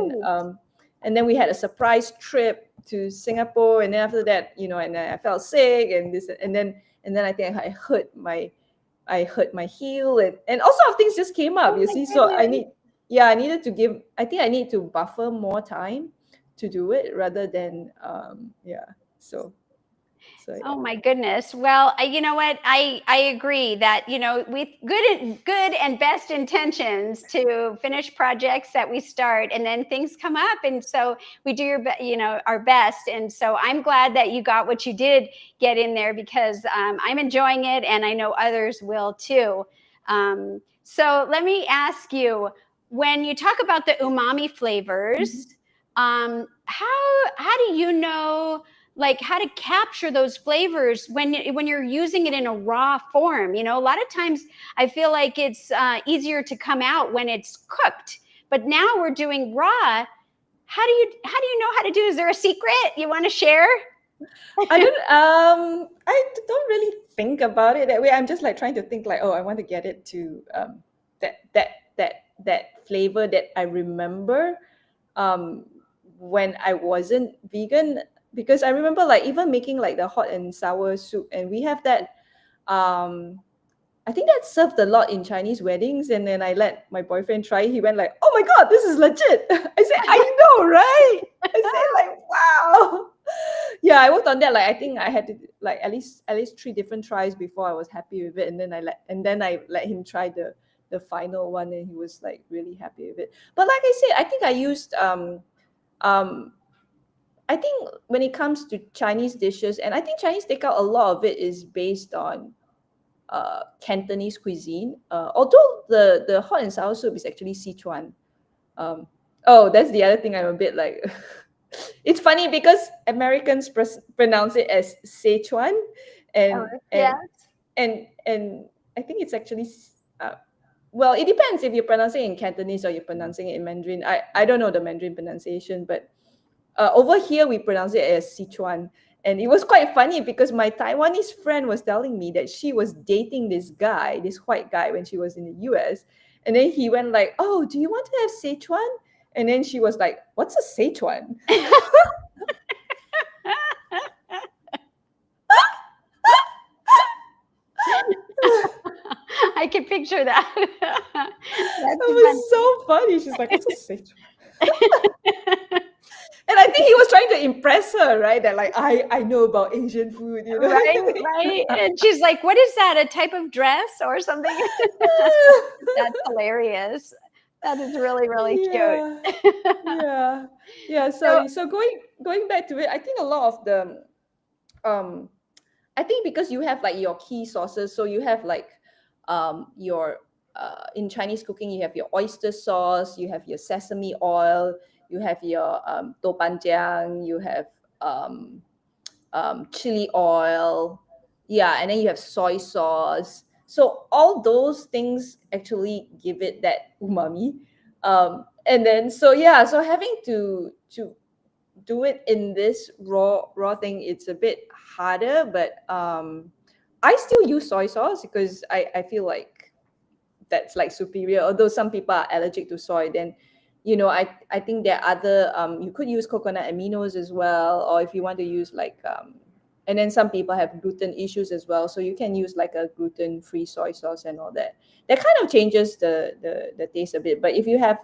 and then we had a surprise trip to Singapore, and then after that, and then I felt sick, and then I think I hurt my heel, and all sorts of things just came up. Oh You my see, so goodness. I think I need to buffer more time to do it rather than yeah. So Oh yeah. my goodness. Well, you know what? I agree that with good and best intentions to finish projects that we start, and then things come up, and so we do our best. And so I'm glad that you got what you did get in there, because I'm enjoying it, and I know others will too. So let me ask you, when you talk about the umami flavors, how do you know like how to capture those flavors when you're using it in a raw form? You know, a lot of times I feel like it's easier to come out when it's cooked, but now we're doing raw. How do you know how to do? Is there a secret you want to share? I don't really think about it that way. I'm just like trying to think like, oh, I want to get it to that flavor that I remember um when I wasn't vegan, because I remember like even making like the hot and sour soup, and we have that um I think that's served a lot in Chinese weddings. And then I let my boyfriend try. He went like, "Oh my god, this is legit." I said, "I know, right?" I said like, "Wow." Yeah, I worked on that. Like I think I had to like at least 3 different tries before I was happy with it. And then I let him try the final one, and he was like really happy with it. But like I said, I think I used um I think when it comes to Chinese dishes, and I think Chinese takeout, a lot of it is based on Cantonese cuisine. Although the hot and sour soup is actually Sichuan. Um, oh, that's the other thing I'm a bit like. It's funny because Americans pronounce it as Sichuan, Oh, and yes. and and I think it's actually. Well, it depends if you're pronouncing it in Cantonese or you're pronouncing it in Mandarin. I don't know the Mandarin pronunciation, but over here we pronounce it as Sichuan. And it was quite funny because my Taiwanese friend was telling me that she was dating this guy, this white guy, when she was in the US. And then he went like, "Oh, do you want to have Sichuan?" And then she was like, "What's a Sichuan?" I can picture that. It That's was so funny. She's like, "What's a Sichuan?" And I think he was trying to impress her, right? That like I know about Asian food, you know. right. And she's like, "What is that? A type of dress or something?" That's hilarious. That is really, really Yeah, cute. yeah, yeah. So So going back to it, I think a lot of the um I think because you have like your key sauces, so you have like your in Chinese cooking, you have your oyster sauce, you have your sesame oil, you have your doubanjiang, you have um chili oil, yeah, and then you have soy sauce. So all those things actually give it that umami. And then so yeah, so having to do it in this raw thing, it's a bit harder, but I still use soy sauce because I feel like that's like superior. Although some people are allergic to soy, then I think there are other you could use coconut aminos as well, or if you want to use like and then some people have gluten issues as well, so you can use like a gluten-free soy sauce and all that. That kind of changes the taste a bit. But if you have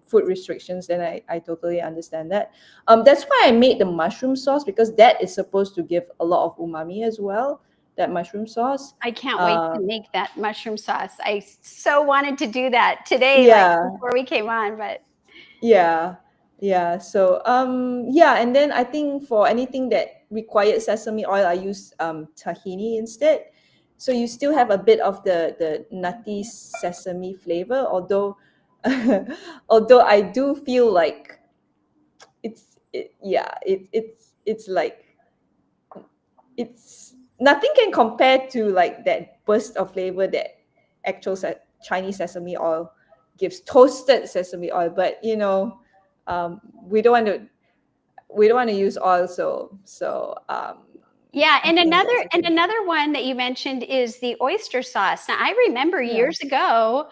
food restrictions, then I totally understand that. That's why I made the mushroom sauce, because that is supposed to give a lot of umami as well, that mushroom sauce. I can't wait to make that mushroom sauce. I so wanted to do that today, like Yeah, before we came on, but yeah, yeah. So yeah, and then I think for anything that required sesame oil, I use tahini instead. So you still have a bit of the nutty sesame flavor, although although I do feel like it's like it's nothing can compare to like that burst of flavor that actual Chinese sesame oil gives, toasted sesame oil. But we don't want to use oil, so yeah, I and think another that's the and thing. another one that you mentioned is the oyster sauce. Now, I remember Yeah. years ago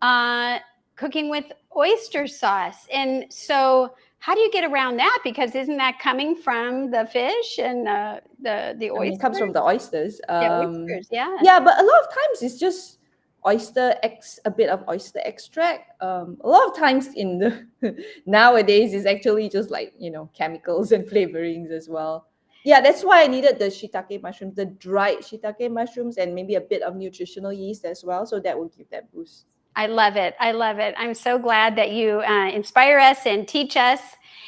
uh, cooking with oyster sauce, and so how do you get around that? Because isn't that coming from the fish and the I mean, it comes from oysters? the oysters. The oysters, yes. Yeah, but a lot of times it's just a bit of oyster extract. A lot of times in the nowadays is actually just like chemicals and flavorings as well. Yeah, that's why I needed the shiitake mushrooms, the dried shiitake mushrooms, and maybe a bit of nutritional yeast as well, so that will give that boost. I love it. I love it. I'm so glad that you inspire us and teach us.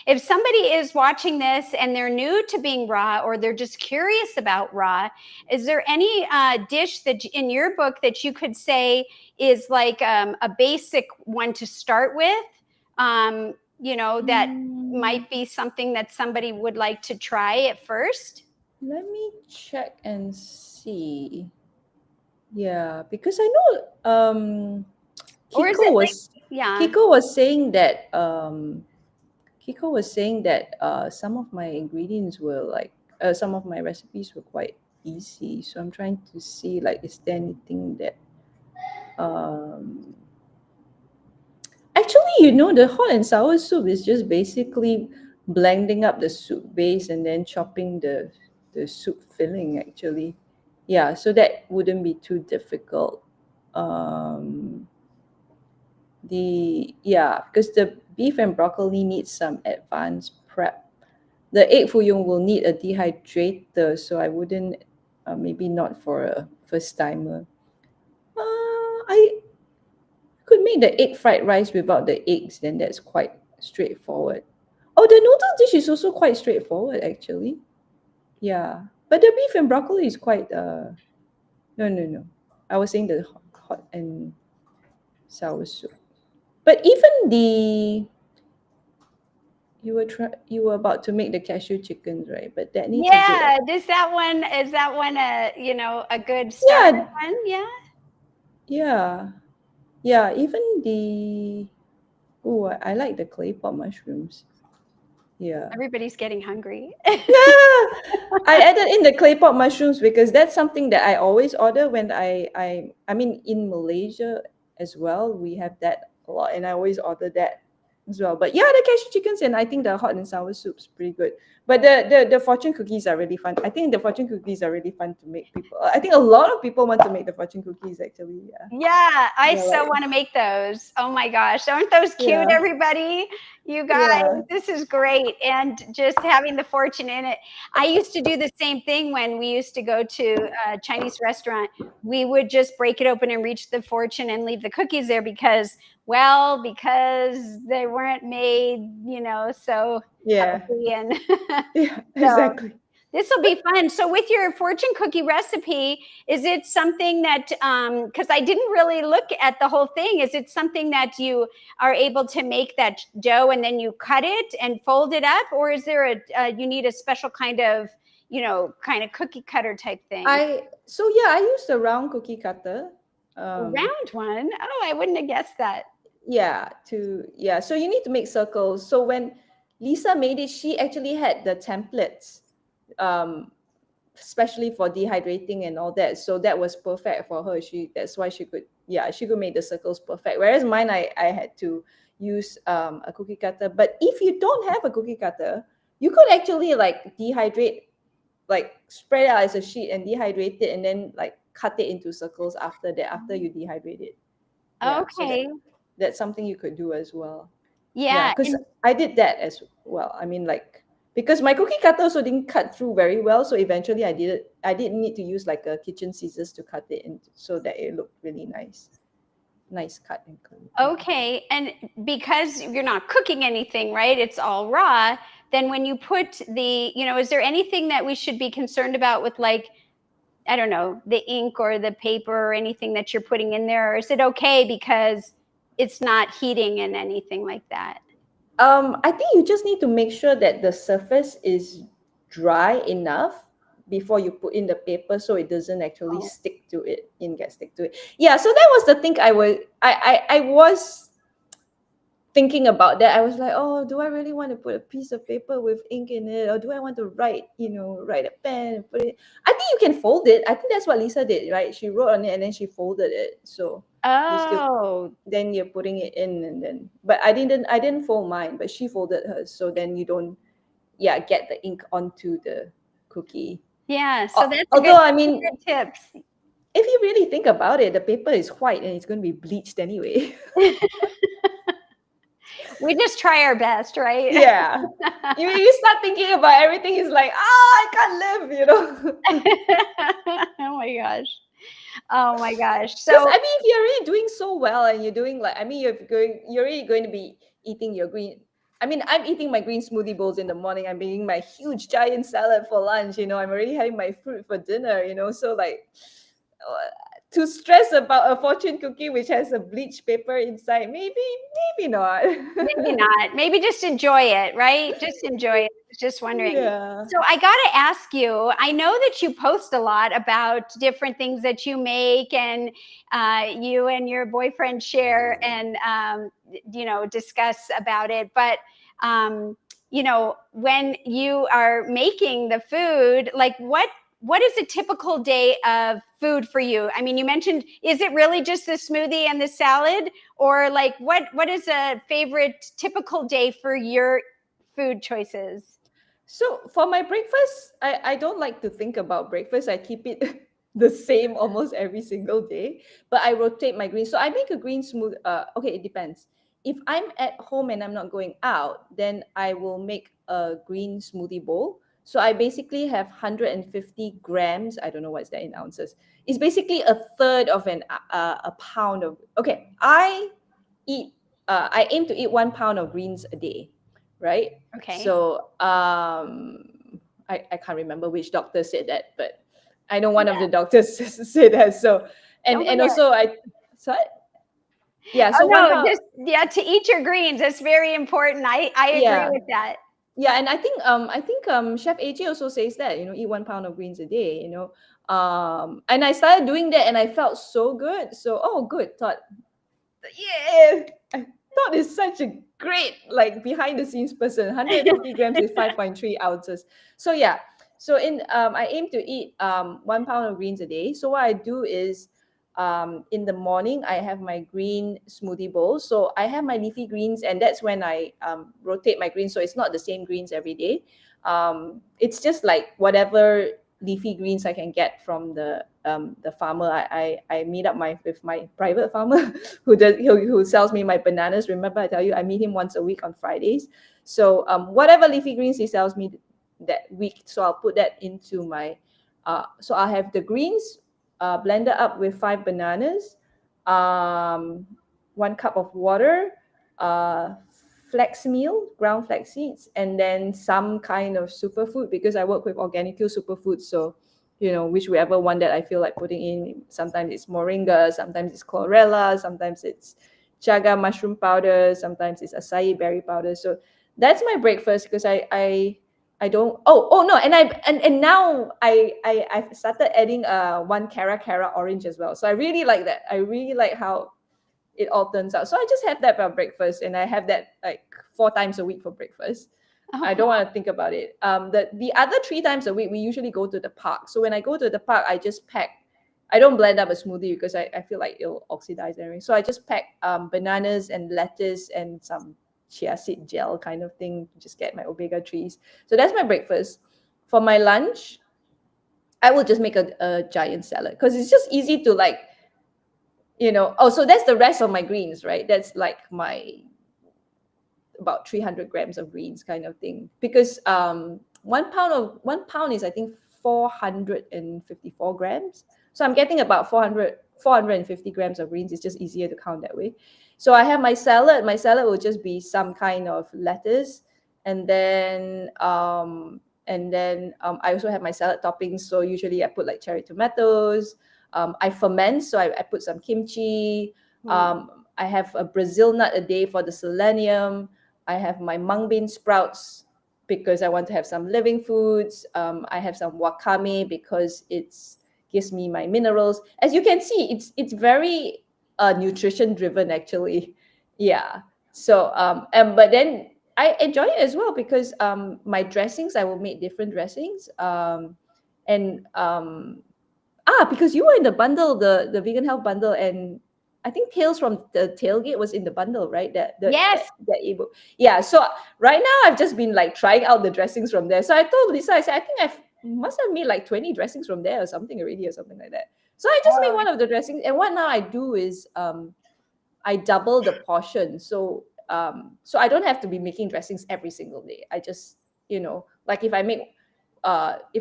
if somebody is watching this and they're new to being raw, or they're just curious about raw, is there any dish that in your book that you could say is like a basic one to start with? That might be something that somebody would like to try at first. Let me check and see. Yeah, because I know Or is it like, yeah. Kiko was saying that some of my ingredients were like some of my recipes were quite easy. So I'm trying to see, like, is there anything that um actually, the hot and sour soup is just basically blending up the soup base and then chopping the soup filling, actually. Yeah, so that wouldn't be too difficult. Um because the beef and broccoli needs some advanced prep. The egg fouillon will need a dehydrator, so I wouldn't, maybe not for a first timer. I could make the egg fried rice without the eggs, then that's quite straightforward. Oh, the noodle dish is also quite straightforward, actually. Yeah, but the beef and broccoli is quite no, no, no. I was saying the hot and sour soup. But even the you were about to make the cashew chickens, right? But that needs a bit of, Yeah, is that one a good start yeah, one? Yeah. yeah, yeah. Even the I like the clay pot mushrooms. Yeah. Everybody's getting hungry. I added in the clay pot mushrooms because that's something that I always order when I mean, in Malaysia as well, we have that a lot, and I always order that as well. But yeah, the cashew chickens, and I think the hot and sour soup's pretty good. But the fortune cookies are really fun. I think the fortune cookies are really fun to make. People, I think a lot of people want to make the fortune cookies, actually. Yeah. Yeah, I Yeah, so like, want to make those. Oh my gosh, aren't those cute, yeah, everybody? You guys, yeah. this is great. And just having the fortune in it. I used to do the same thing when we used to go to a Chinese restaurant. We would just break it open and reach the fortune and leave the cookies there because they weren't made, so Yeah. healthy. And Yeah, so exactly. this will be fun. So, with your fortune cookie recipe, is it something that, because I didn't really look at the whole thing, is it something that you are able to make that dough and then you cut it and fold it up? Or is there you need a special kind of, cookie cutter type thing? I used a round cookie cutter. A round one? Oh, I wouldn't have guessed that. So you need to make circles. So when Lisa made it, she actually had the templates, um especially for dehydrating and all that, so that was perfect for her. That's why she could make the circles perfect, whereas mine, I had to use a cookie cutter. But if you don't have a cookie cutter, you could actually, like, dehydrate, like, spread it out as a sheet and dehydrate it, and then, like, cut it into circles after that, after you dehydrate it. Yeah, so Okay. that's something you could do as well. Yeah, Yeah. because I did that as well. I mean, like, because my cookie cutter also didn't cut through very well, so eventually I didn't need to use, like, a kitchen scissors to cut it in, so that it looked really nice cut and clean. Okay. And because you're not cooking anything, right? It's all raw. Then when you put is there anything that we should be concerned about with, like, I don't know, the ink or the paper or anything that you're putting in there? Or is it okay because it's not heating and anything like that? I think you just need to make sure that the surface is dry enough before you put in the paper, so it doesn't actually Oh. stick to it. Yeah, so that was the thing. I was thinking about that. I was like, oh, do I really want to put a piece of paper with ink in it, or do I want to write a pen and put it? I think you can fold it. I think that's what Lisa did, right? She wrote on it and then she folded it. So you still Oh, then you're putting it in, and then, but I didn't fold mine, but she folded hers, so then you don't, get the ink onto the cookie. yeah. So that's a Although, I mean, good tips. if you really think about it, the paper is white and it's going to be bleached anyway. We just try our best, right? Yeah. You start thinking about everything, is like, I can't live. Oh my gosh. Oh my gosh. Because, So I mean, if you're really doing so well, and you're doing, like, I mean, you're already going to be eating your I mean, I'm eating my green smoothie bowls in the morning. I'm making my huge giant salad for lunch. I'm already having my fruit for dinner. So like, to stress about a fortune cookie which has a bleach paper inside, maybe not. Maybe not. Maybe just enjoy it, right? Just enjoy it. Just wondering. Yeah. So I got to ask you, I know that you post a lot about different things that you make, and you and your boyfriend share and, discuss about it. But, when you are making the food, like what is a typical day of food for you? I mean, you mentioned, is it really just the smoothie and the salad? Or like what is a favorite typical day for your food choices? So for my breakfast, I don't like to think about breakfast. I keep it the same almost every single day, but I rotate my greens. So I make a green smooth. Okay, it depends. If I'm at home and I'm not going out, then I will make a green smoothie bowl. So I basically have 150 grams. I don't know what's that in ounces. It's basically a third of a pound of. Okay, eat. I aim to eat 1 pound of greens a day, right? Okay. So I can't remember which doctor said that, but I know one of the doctors said that. So and Don't and forget. also sorry? Yeah, Oh so one no, pound. just yeah, to eat your greens. That's very important. I agree Yeah. with that. Yeah, and I think Chef AJ also says that, eat 1 pound of greens a day. And I started doing that and I felt so good. So good, thought, yeah, I thought it's such a great like behind the scenes person. 150 grams with 5.3 ounces. So yeah, so I aim to eat 1 pound of greens a day. So what I do is in the morning I have my green smoothie bowl. So I have my leafy greens, and that's when I rotate my greens. So it's not the same greens every day. It's just like whatever leafy greens I can get from the farmer. I meet up with my private farmer who sells me my bananas. Remember, I tell you I meet him once a week on Fridays. So whatever leafy greens he sells me that week, so I'll put that into my. So I'll have the greens blended up with 5 bananas, 1 cup of water, uh, flax meal, ground flax seeds, and then some kind of superfood because I work with organic superfoods. So, whichever one that I feel like putting in. Sometimes it's moringa, sometimes it's chlorella, sometimes it's chaga mushroom powder, sometimes it's acai berry powder. So that's my breakfast because I don't. Oh no, and now I've started adding one cara orange as well. So I really like that. I really like how it all turns out. So I just have that for breakfast, and I have that like 4 times a week for breakfast. I don't want to think about it. The other 3 times a week, we usually go to the park. So when I go to the park, I just pack. I don't blend up a smoothie because I feel like it'll oxidize everything. So I just pack bananas and lettuce and some chia seed gel kind of thing to just get my omega-3s. So that's my breakfast. For my lunch, I will just make a giant salad because it's just easy to like, so that's the rest of my greens, right? That's like my about 300 grams of greens kind of thing, because 1 pound is I think 454 grams. So I'm getting about 450 grams of greens. It's just easier to count that way. So I have my salad. My salad will just be some kind of lettuce, and then I also have my salad toppings. So usually I put like cherry tomatoes. I ferment, so I put some kimchi. I have a Brazil nut a day for the selenium. I have my mung bean sprouts because I want to have some living foods. I have some wakame because it's gives me my minerals. As you can see, it's very nutrition driven actually. Yeah. So but then I enjoy it as well because my dressings, I will make different dressings. And because you were in the bundle, the vegan health bundle, and I think Tales from the Tailgate was in the bundle, right? Yes. That ebook. Yeah. So right now I've just been like trying out the dressings from there. So I told Lisa, I said, I think I must have made like 20 dressings from there or something already or something like that. So I just made one of the dressings. And what now I do is I double the portion. So I don't have to be making dressings every single day. I just, like if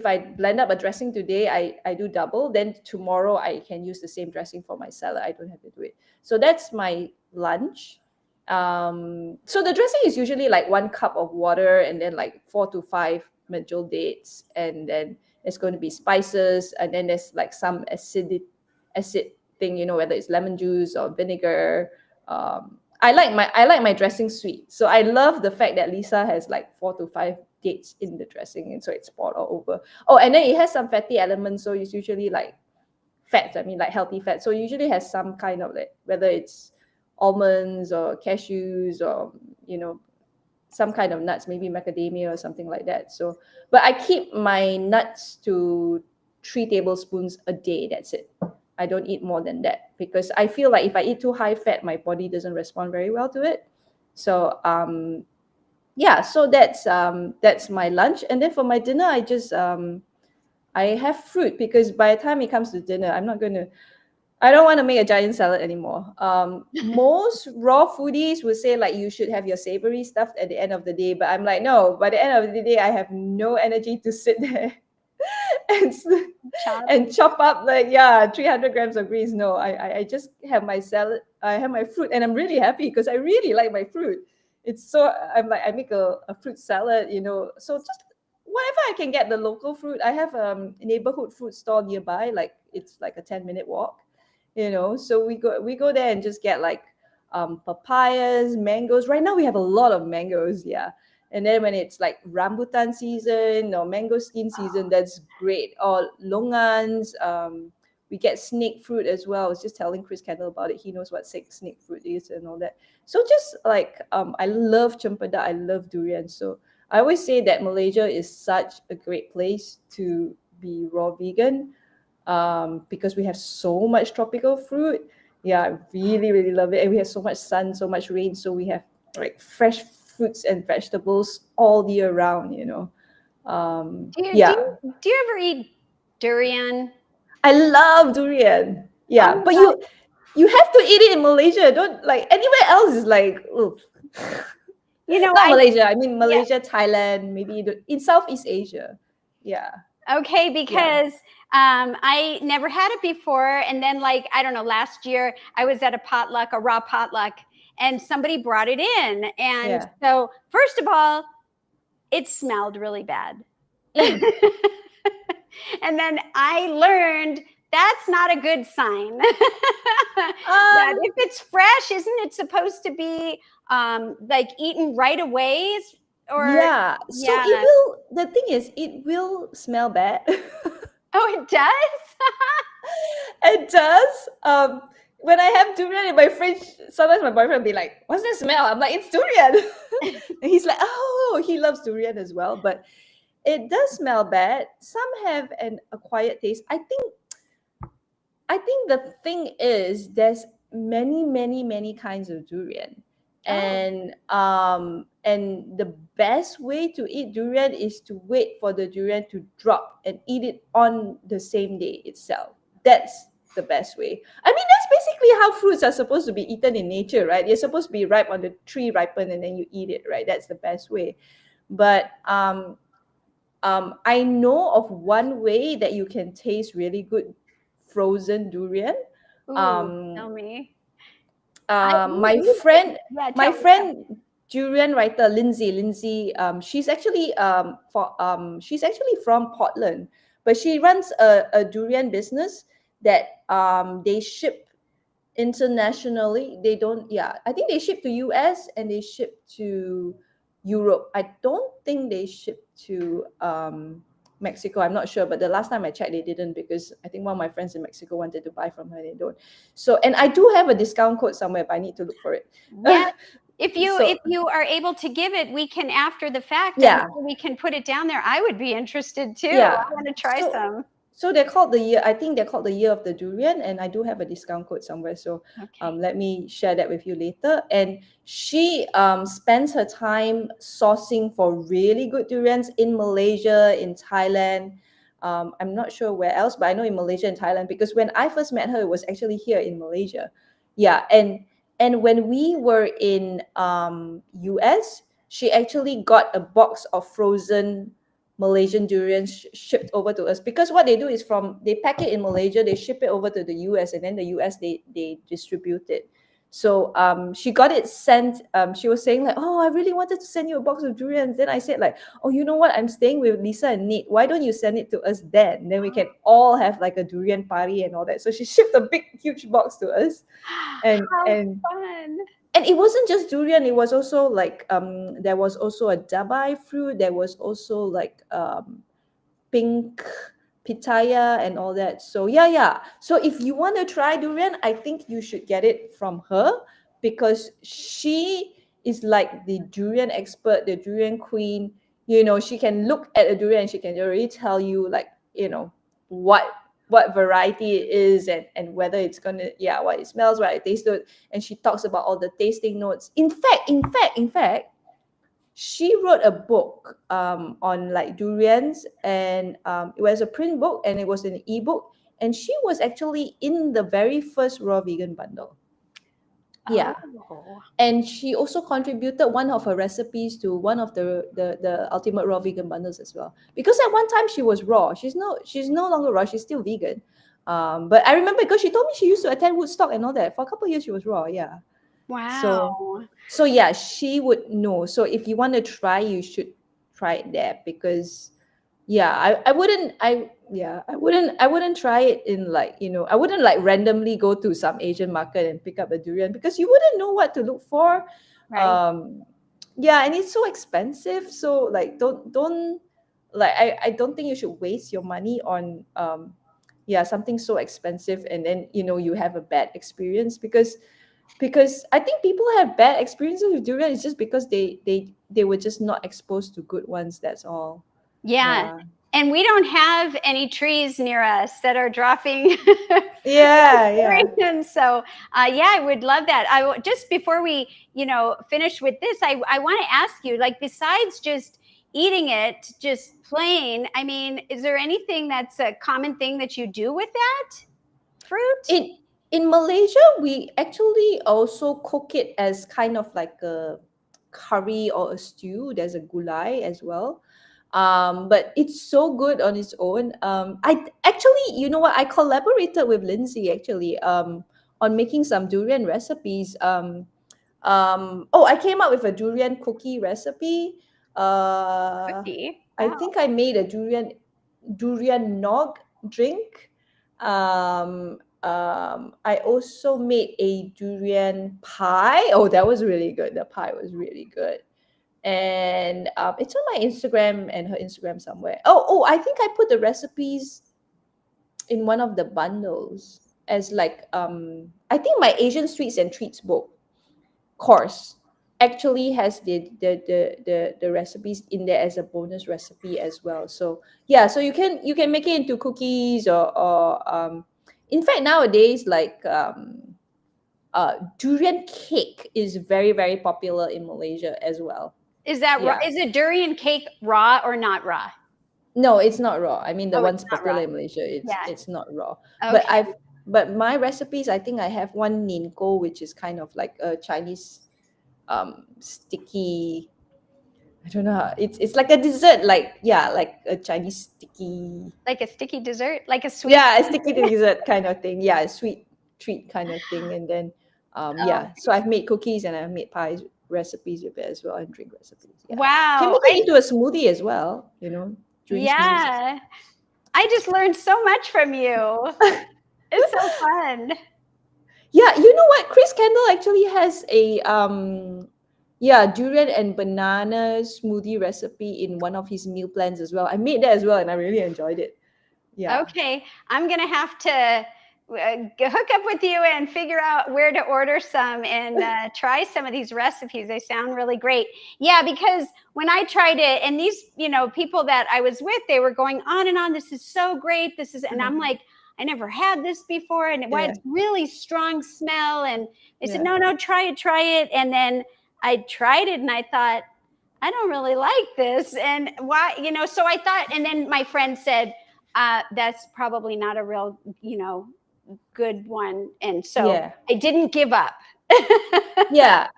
I blend up a dressing today, I do double, then tomorrow I can use the same dressing for my salad. I don't have to do it. So that's my lunch. So the dressing is usually like 1 cup of water and then like 4 to 5 medjool dates, and then there's going to be spices, and then there's like some acid thing, whether it's lemon juice or vinegar. I like my dressing sweet, so I love the fact that Lisa has like 4 to 5 dates in the dressing, and so it's poured all over. Oh, and then it has some fatty elements, so it's usually like fats. I mean, like healthy fats. So it usually has some kind of like, whether it's almonds or cashews or some kind of nuts, maybe macadamia or something like that. So, but I keep my nuts to 3 tablespoons a day. That's it. I don't eat more than that because I feel like if I eat too high fat, my body doesn't respond very well to it. So yeah, so that's my lunch, and then for my dinner, I have fruit because by the time it comes to dinner, I don't want to make a giant salad anymore. Most raw foodies would say like you should have your savory stuff at the end of the day, but I'm like, no. By the end of the day, I have no energy to sit there and and chop up like 300 grams of greens. No, I just have my salad. I have my fruit, and I'm really happy because I really like my fruit. I'm like I make a fruit salad, So just whatever I can get the local fruit. I have a neighborhood fruit store nearby, like it's like a 10-minute walk. So we go there and just get like papayas, mangoes. Right now we have a lot of mangoes, yeah. And then when it's like rambutan season or mangosteen season, that's great. Or longans. We get snake fruit as well. I was just telling Chris Kendall about it. He knows what snake fruit is and all that. So just like I love cempedak, I love durian. So I always say that Malaysia is such a great place to be raw vegan, because we have so much tropical fruit. Yeah, I really, really love it. And we have so much sun, so much rain. So we have like fresh fruits and vegetables all the year round. Yeah. Do you ever eat durian? I love durian. Oh Yeah. my But God. you have to eat it in Malaysia. Don't like anywhere else is like, ugh. Not Malaysia. I mean Yeah. Malaysia, Thailand, maybe in Southeast Asia. Yeah. Okay, Yeah. because I never had it before. And then, like, I don't know, last year I was at a raw potluck, and somebody brought it in. And Yeah. so, first of all, it smelled really bad. Mm. And then I learned that's not a good sign. That if it's fresh, isn't it supposed to be like eaten right away? Or Yeah. So the thing is, it will smell bad. Oh, it does? It does. When I have durian in my fridge, sometimes my boyfriend will be like, "What's the smell?" I'm like, "It's durian." And he's like, "Oh, he loves durian as well." But it does smell bad. Some have an acquired taste. I think the thing is there's many, many, many kinds of durian. And the best way to eat durian is to wait for the durian to drop and eat it on the same day itself. That's the best way. I mean, that's basically how fruits are supposed to be eaten in nature, right? You're supposed to be ripe on the tree, ripen, and then you eat it, right? That's the best way. But I know of one way that you can taste really good frozen durian. Ooh, Um, tell me. my You friend, yeah, my tell me. friend durian writer Lindsay. She's actually from Portland, but she runs a durian business that they ship internationally. They don't, yeah, I think they ship to US and they ship to Europe. I don't think they ship to Mexico. I'm not sure, but the last time I checked, they didn't, because I think one of my friends in Mexico wanted to buy from her. They don't. So, and I do have a discount code somewhere, but I need to look for it. Yeah. If So- you are able to give it, we can, after the fact, Yeah. we can put it down there. I would be interested too. Yeah. I want to try some. So they're called the year. I think they're called the year of the durian, and I do have a discount code somewhere. So Okay. let me share that with you later. And she spends her time sourcing for really good durians in Malaysia, in Thailand. I'm not sure where else, but I know in Malaysia and Thailand, because when I first met her, it was actually here in Malaysia. Yeah, and when we were in US, she actually got a box of frozen Malaysian durians shipped over to us, because what they do is they pack it in Malaysia, they ship it over to the US, and then the US they distribute it. So she got it sent. She was saying like, oh, I really wanted to send you a box of durians. Then I said like, oh, you know what? I'm staying with Lisa and Nate. Why don't you send it to us then? Then we can all have like a durian party and all that. So she shipped a big, huge box to us, and How and fun. and it wasn't just durian. It was also like there was also a dabai fruit. There was also like pink pitaya and all that. So yeah. So if you want to try durian, I think you should get it from her, because she is like the durian expert, the durian queen. She can look at a durian, she can already tell you like, what variety it is, and whether it's gonna, what it smells, what it tastes good. And she talks about all the tasting notes. In fact, she wrote a book on like durians, and it was a print book and it was an ebook, and she was actually in the very first raw vegan bundle. Yeah. Oh, And she also contributed one of her recipes to one of the ultimate raw vegan bundles as well, because at one time she was raw. She's no longer raw, she's still vegan. But I remember, because she told me she used to attend Woodstock and all that. For a couple of years she was raw. Yeah. So wow. yeah, she would know. So if you want to try, you should try it there, because I wouldn't try it in, like, I wouldn't like randomly go to some Asian market and pick up a durian, because you wouldn't know what to look for. Right. Yeah, and it's so expensive. So like, don't like, I don't think you should waste your money on something so expensive, and then you have a bad experience, because I think people have bad experiences with durian. It's just because they were just not exposed to good ones. That's all. Yeah. Yeah. And we don't have any trees near us that are dropping Yeah. durian. So, I would love that. Just before we, finish with this, I want to ask you, like, besides just eating it, just plain, I mean, is there anything that's a common thing that you do with that fruit? In Malaysia, we actually also cook it as kind of like a curry or a stew. There's a gulai as well. But it's so good on its own. I actually, you know what? I collaborated with Lindsay actually on making some durian recipes. I came up with a durian cookie recipe. Uh, Cookie. I Wow. think I made a durian nog drink. I also made a durian pie. Oh, that was really good. The pie was really good. And it's on my Instagram and her Instagram somewhere. I think I put the recipes in one of the bundles as like I think my Asian sweets and treats book course actually has the recipes in there as a bonus recipe as well. So yeah, so you can make it into cookies, or in fact nowadays, like durian cake is very, very popular in Malaysia as well. Is that raw? Yeah. Is a durian cake raw or not raw? No, it's not raw. I mean, the Oh, it's ones not raw. popular in Malaysia, it's Yeah. it's not raw. But Okay. my recipes, I think I have one ninko, which is kind of like a Chinese sticky. I don't know. It's like a dessert, like, like a Chinese sticky. Like a sticky dessert, like a sweet. Yeah, a sticky dessert kind of thing. Yeah, a sweet treat kind of thing. And then Oh, so I've made cookies and I've made pies recipes with it as well, and drink recipes. Yeah. Can wow. make it into a smoothie as well, drink smoothies as Yeah. I just learned so much from you. well. It's so fun. Yeah, you know what? Chris Kendall actually has a durian and banana smoothie recipe in one of his meal plans as well. I made that as well and I really enjoyed it. Yeah. Okay. I'm going to have to hook up with you and figure out where to order some and try some of these recipes. They sound really great. Yeah, because when I tried it, and these, people that I was with, they were going on and on. This is so great. And I'm like, I never had this before. And why it's really strong smell. And they said, no, try it. And then I tried it and I thought, I don't really like this. And why, so I thought, and then my friend said, that's probably not a real, good one. And so I didn't give up. Yeah.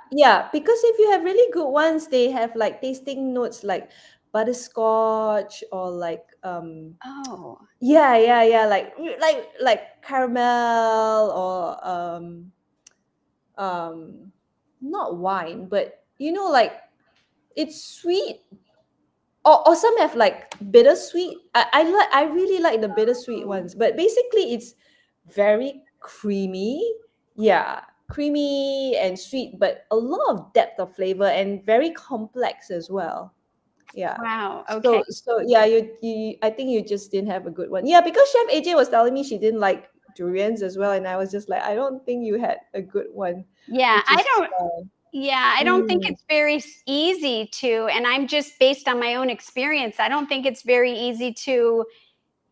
Because if you have really good ones, they have like tasting notes like butterscotch, or like Oh, like caramel, or um not wine, but like it's sweet, or some have like bittersweet. I really like the bittersweet ones, but basically it's very creamy. Yeah, creamy and sweet, but a lot of depth of flavor and very complex as well. Yeah. Wow. Okay. So yeah, you I think you just didn't have a good one. Yeah, because Chef AJ was telling me she didn't like durians as well, and I was just like, I don't think you had a good one, Yeah, which is I don't think mm, it's very easy to, and I'm just based on my own experience. I don't think it's very easy to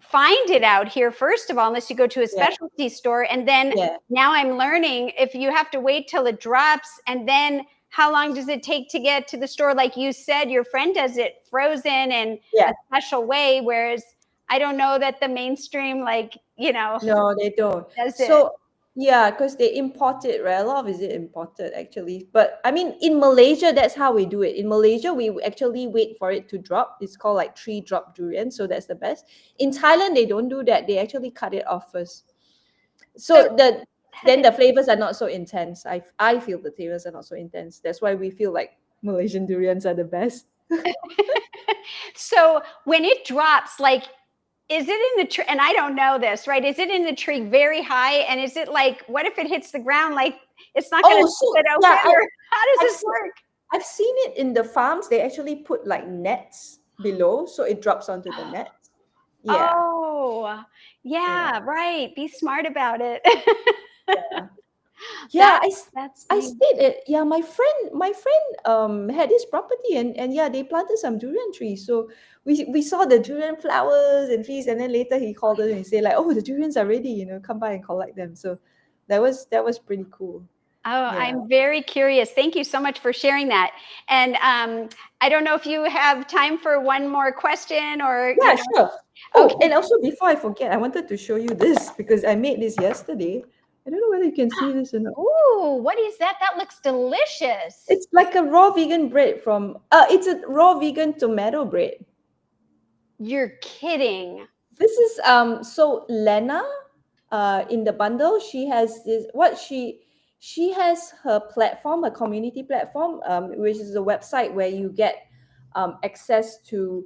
find it out here, first of all, unless you go to a yeah, specialty store. And then yeah, now I'm learning if you have to wait till it drops, and then how long does it take to get to the store? Like you said, your friend does it frozen in yeah. a special way, whereas I don't know that the mainstream, like, No, they don't. does it. So yeah, because they import it, right? A lot of it imported actually. But I mean, in Malaysia, that's how we do it. In Malaysia, we actually wait for it to drop. It's called like 3-drop durian, so that's the best. In Thailand, they don't do that. They actually cut it off first. So So then the flavors are not so intense. I feel the flavors are not so intense. That's why we feel like Malaysian durians are the best. so when it drops, like, is it in the tree? And I don't know this, right? Is it in the tree very high? And is it like, what if it hits the ground? Like, it's not going to Oh, tip so it open? yeah, Or how does I've this seen, work? I've seen it in the farms. They actually put like nets below, so it drops onto the net. Yeah, Oh, yeah, yeah, right. Be smart about it. yeah. that Yeah, that's I neat. stayed at, yeah, my friend had this property, and yeah, they planted some durian trees. So we saw the durian flowers and trees, and then later he called us and he said like, oh, the durians are ready, come by and collect them. So that was pretty cool. Oh, Yeah. I'm very curious. Thank you so much for sharing that. And I don't know if you have time for one more question or, Yeah, sure. Oh, okay. and also before I forget, I wanted to show you this because I made this yesterday. I don't know whether you can see this or not. Ooh, what is that? That looks delicious. It's like a raw vegan bread it's a raw vegan tomato bread. You're kidding. This is so Lena, in the bundle, she has this what she has her platform, her community platform, which is a website where you get access to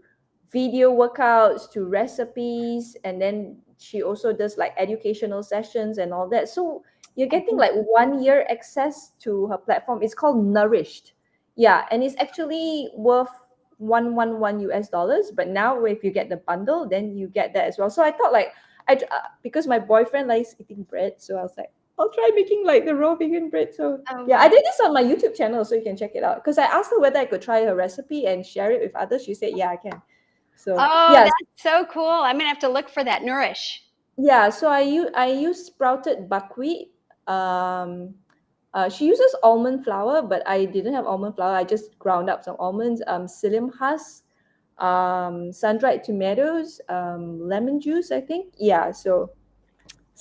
video workouts, to recipes, and then she also does like educational sessions and all that. So you're getting like 1 year access to her platform. It's called Nourished. Yeah, and it's actually worth 111 US dollars. But now, if you get the bundle, then you get that as well. So I thought like because my boyfriend likes eating bread, so I was like, I'll try making like the raw vegan bread. So Oh yeah, I my. did this on my YouTube channel, so you can check it out. Because I asked her whether I could try her recipe and share it with others. She said, yeah, I can. So Oh, yeah, that's so cool. I'm gonna have to look for that. Nourish. yeah. So I use sprouted buckwheat. She uses almond flour, but I didn't have almond flour. I just ground up some almonds, psyllium husk, sun-dried tomatoes, lemon juice, I think. Yeah. So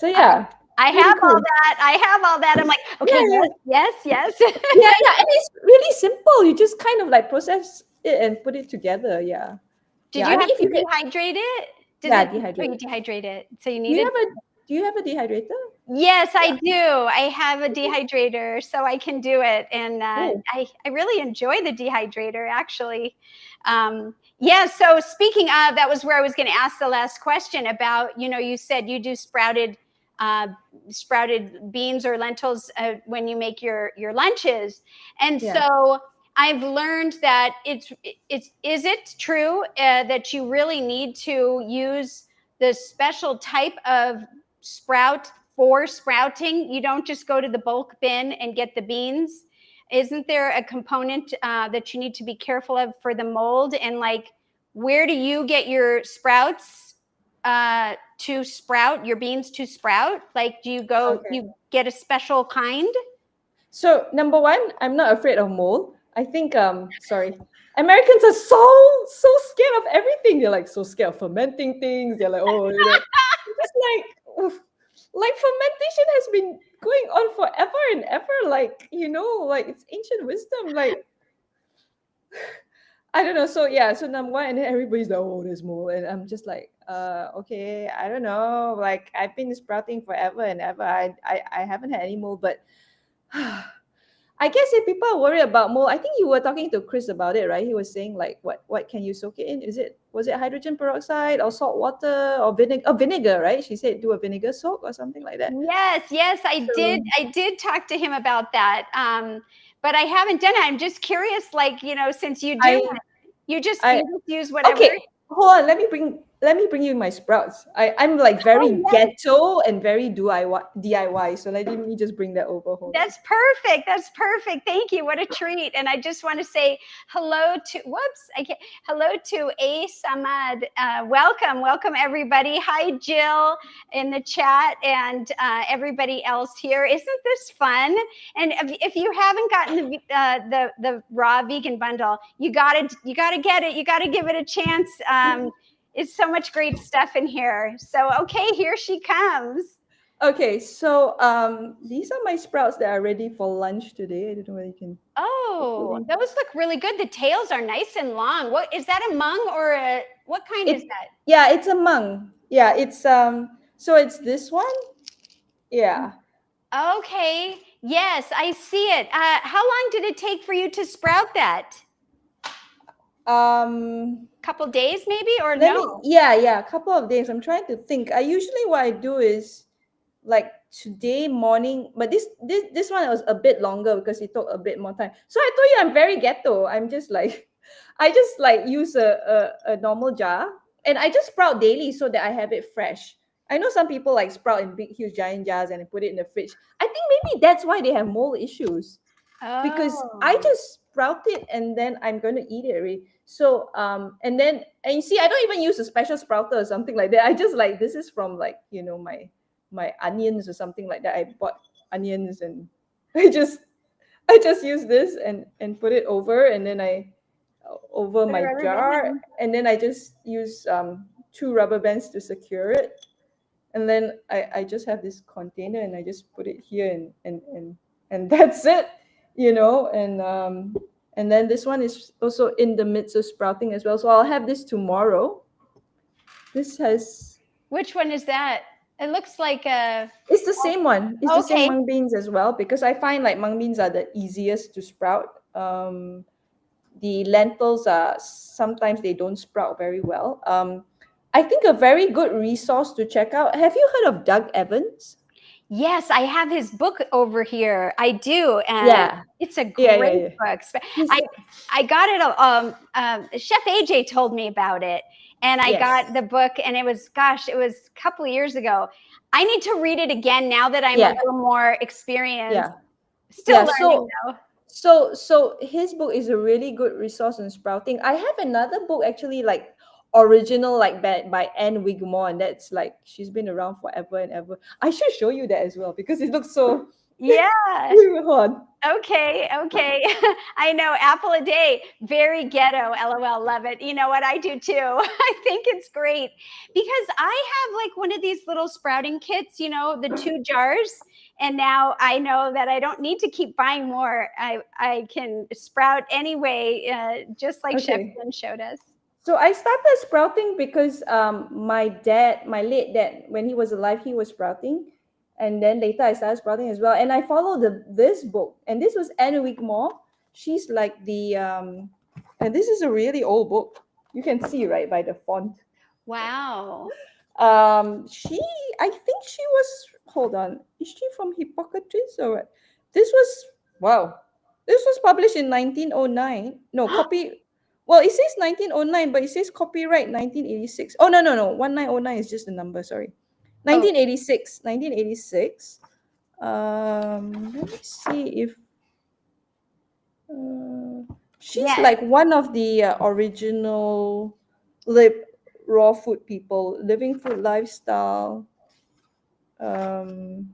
I, yeah, I pretty have all cool. that. I have all that. I'm like, Yeah, okay, yeah, yes, yes. yeah, yeah. And it's really simple. You just kind of like process it and put it together. Yeah, Did yeah. you I mean, have if to you can, dehydrate it? Does yeah, it? Oh, dehydrate. you dehydrate it. So you Do need you it. have a Do you have a dehydrator? Yes, Yeah. I do. I have a dehydrator, so I can do it, and Oh, I really enjoy the dehydrator actually. Yeah. So speaking of, that was where I was going to ask the last question about. You said you do uh, sprouted beans or lentils when you make your lunches, and yeah. so I've learned that it's is it true that you really need to use the special type of sprout for sprouting? You don't just go to the bulk bin and get the beans. Isn't there a component that you need to be careful of for the mold? And like, where do you get your sprouts to sprout, your beans to sprout? Like, Okay. you get a special kind? So number one, I'm not afraid of mold. I think sorry. Americans are so scared of everything. They're like so scared of fermenting things. They're like, oh, just like oof. Like fermentation has been going on forever and ever. Like, like it's ancient wisdom. Like, I don't know. So yeah, so number one, and then everybody's like, oh, there's mold. And I'm just like, okay, I don't know. Like I've been sprouting forever and ever. I haven't had any mold, but I guess if people are worried about mold, I think you were talking to Chris about it, right? He was saying like, what can you soak it in? Was it hydrogen peroxide or salt water or vinegar? Oh, vinegar, right? She said do a vinegar soak or something like that. Yes, I did. So I did talk to him about that. But I haven't done it. I'm just curious, like, since you do I it, you I just use whatever. okay. Hold on. Let me bring you my sprouts. I'm like Oh, very yes. ghetto and very DIY. So let me just bring that over. Hold on. That's perfect. That's perfect. Thank you. What a treat. And I just want to say hello to, whoops, I can't, hello to A Samad. Welcome everybody. Hi, Jill in the chat and everybody else here. Isn't this fun? And if you haven't gotten the raw vegan bundle, you gotta get it. You gotta give it a chance. It's so much great stuff in here. So, okay, here she comes. Okay, so these are my sprouts that are ready for lunch today. I don't know whether you can Oh, hopefully. those look really good. The tails are nice and long. What is that, a mung or what kind is It that? Yeah, it's a mung. Yeah, it's so it's this one. Yeah. Okay. Yes, I see it. How long did it take for you to sprout that? Couple days maybe, or no? Yeah, a couple of days. I'm trying to think. I usually what I do is like today morning, but this one was a bit longer because it took a bit more time. So I told you I'm very ghetto. I'm just like I just like use a normal jar and I just sprout daily so that I have it fresh. I know some people like sprout in big huge giant jars and put it in the fridge. I think maybe that's why they have mold issues because I Oh. just sprout it and then I'm going to eat it already. So and you see I don't even use a special sprouter or something like that. I just like this is from like my onions or something like that. I bought onions and I just I just use this and put it over and then I over Put a my rubber jar band. and then I just use two rubber bands to secure it and then I just have this container and I just put it here and that's it, and then this one is also in the midst of sprouting as well. So I'll have this tomorrow. This has Which one is that? It looks like a, It's the same one. It's the same okay. mung beans as well because I find like mung beans are the easiest to sprout. The lentils are sometimes they don't sprout very well. I think a very good resource to check out. Have you heard of Doug Evans? Yes, I have his book over here. I do, and Yeah, it's a yeah, great yeah. book. He's I I got it. Chef AJ told me about it, and I yes, got the book, and it was, gosh, it was a couple of years ago. I need to read it again now that I'm a yeah, little more experienced. yeah, Still yeah. learning So though. so his book is a really good resource on sprouting. I have another book actually like original like by Anne Wigmore, and that's like she's been around forever and ever. I should show you that as well because it looks so Yeah. hold on. Okay. I know, apple a day, very ghetto. LOL, love it. You know what? I do too. I think it's great because I have like one of these little sprouting kits, the 2 jars. And now I know that I don't need to keep buying more. I can sprout anyway, just like Chef Okay. Yin showed us. So I started sprouting because my late dad, when he was alive, he was sprouting, and then later I started sprouting as well. And I followed this book, and this was Anne Wigmore. She's like and this is a really old book. You can see right by the font. Wow. She I think she was hold on, is she from Hippocrates or what? This was wow. This was published in 1909. No, copy well, it says 1909, but it says copyright 1986. Oh no. 1909 is just the number, sorry. Oh, 1986. 1986. Let me see if she's yeah. like one of the original live raw food people, living food lifestyle. Um,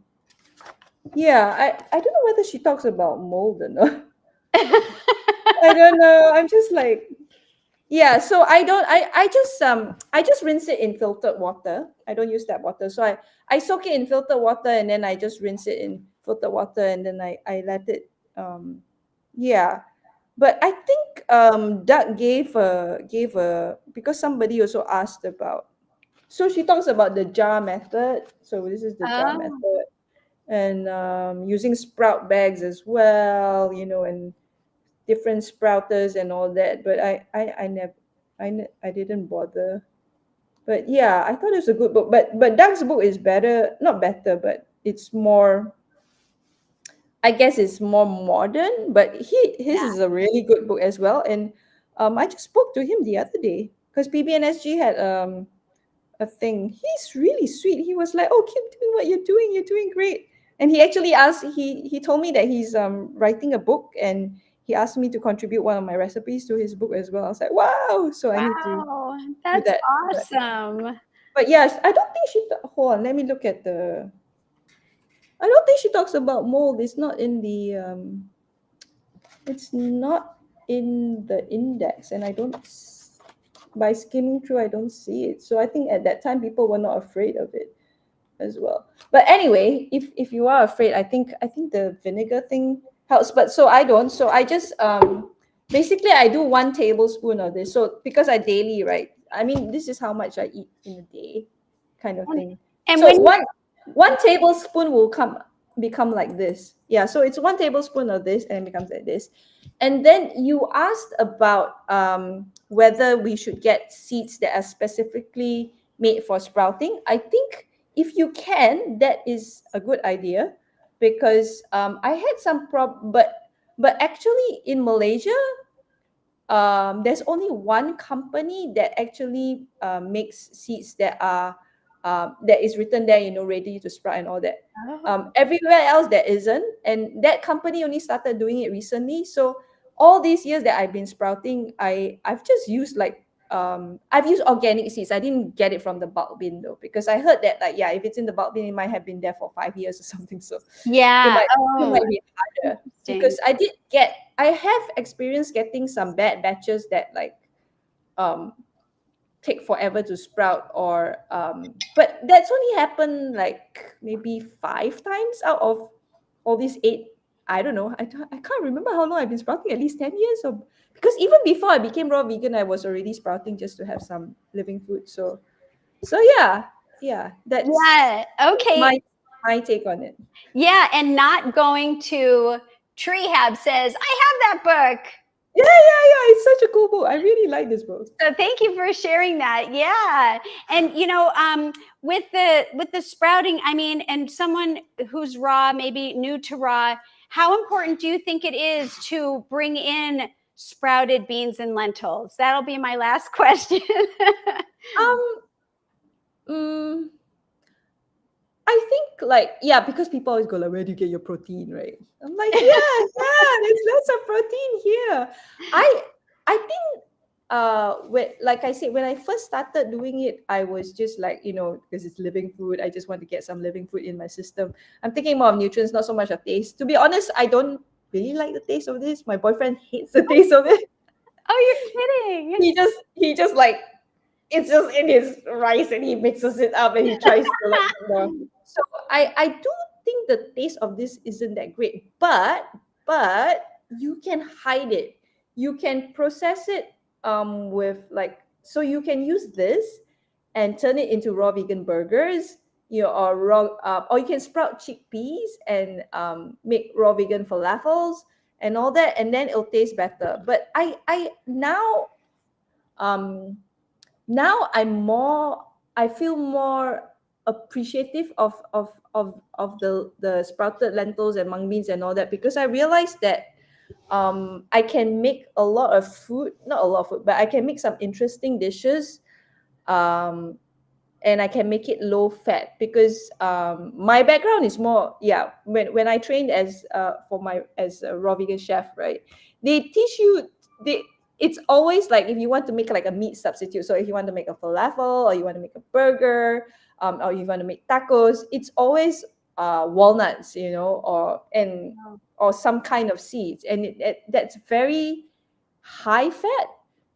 yeah, I don't know whether she talks about mold or not. I don't know. I'm just like, yeah. So I just rinse it in filtered water. I don't use tap water. So I soak it in filtered water and then I just rinse it in filtered water and then I let it yeah. But I think Doug gave a because somebody also asked about, so she talks about the jar method. So this is the jar Oh, method. and using sprout bags as well, and different sprouters and all that. But I never, I didn't bother. But yeah, I thought it was a good book. But Doug's book is better, not better, but it's more. I guess it's more modern. But his Yeah. is a really good book as well. And I just spoke to him the other day because PBNSG had a thing. He's really sweet. He was like, "Oh, keep doing what you're doing. You're doing great." And he actually asked. He told me that he's writing a book, and he asked me to contribute one of my recipes to his book as well. I was like, "Wow!" So I need to Wow, do that's that. awesome. But yes, I don't think hold on. Let me look at the. I don't think she talks about mold. It's not in the. It's not in the index, and I don't. By skimming through, I don't see it. So I think at that time people were not afraid of it as well. But anyway, if you are afraid, I think the vinegar thing helps. But so I don't. So I just basically I do 1 tablespoon of this. So because I daily, right? I mean, this is how much I eat in a day, kind of And, thing. and So when one tablespoon will become like this. Yeah. So it's 1 tablespoon of this and it becomes like this. And then you asked about whether we should get seeds that are specifically made for sprouting. I think if you can, that is a good idea because I had some but actually in Malaysia, there's only one company that actually makes seeds that is written there, ready to sprout and all that. oh, Everywhere else there isn't, and that company only started doing it recently. So all these years that I've been sprouting, I've just used I've used organic seeds. I didn't get it from the bulk bin though, because I heard that yeah, if it's in the bulk bin, it might have been there for 5 years or something. So it yeah. might it Oh, might be harder interesting. because I have experienced getting some bad batches that um take forever to sprout or but that's only happened like maybe 5 times out of all these 8. I don't know. I can't remember how long I've been sprouting, at least 10 years or because even before I became raw vegan, I was already sprouting just to have some living food. So yeah, that's Yeah. Okay. my take on it. Yeah, and not going to Treehab says, I have that book. Yeah, it's such a cool book. I really like this book. So thank you for sharing that. Yeah. And with the sprouting, I mean, and someone who's raw, maybe new to raw, how important do you think it is to bring in sprouted beans and lentils? That'll be my last question. Um, mm, I think because people always go like, where do you get your protein, right? I'm like, there's lots of protein here. I think like I said, when I first started doing it, I was just like, because it's living food, I just want to get some living food in my system. I'm thinking more of nutrients, not so much of taste. To be honest, I don't really like the taste of this. My boyfriend hates the taste of it. Oh, you're kidding. He just like it's just in his rice and he mixes it up and he tries to like more. So I do think the taste of this isn't that great, but you can hide it. You can process it with so you can use this and turn it into raw vegan burgers. Or raw or you can sprout chickpeas and make raw vegan falafels and all that, and then it'll taste better. But I um now I feel more appreciative of the sprouted lentils and mung beans and all that, because I realized that I can make a lot of food, not a lot of food, but I can make some interesting dishes, um and I can make it low fat because my background is more, when I trained as for my as a raw vegan chef, right? They teach you they it's always like if you want to make like a meat substitute. So if you want to make a falafel or you want to make a burger, or you want to make tacos, it's always walnuts, or some kind of seeds, and that's very high fat.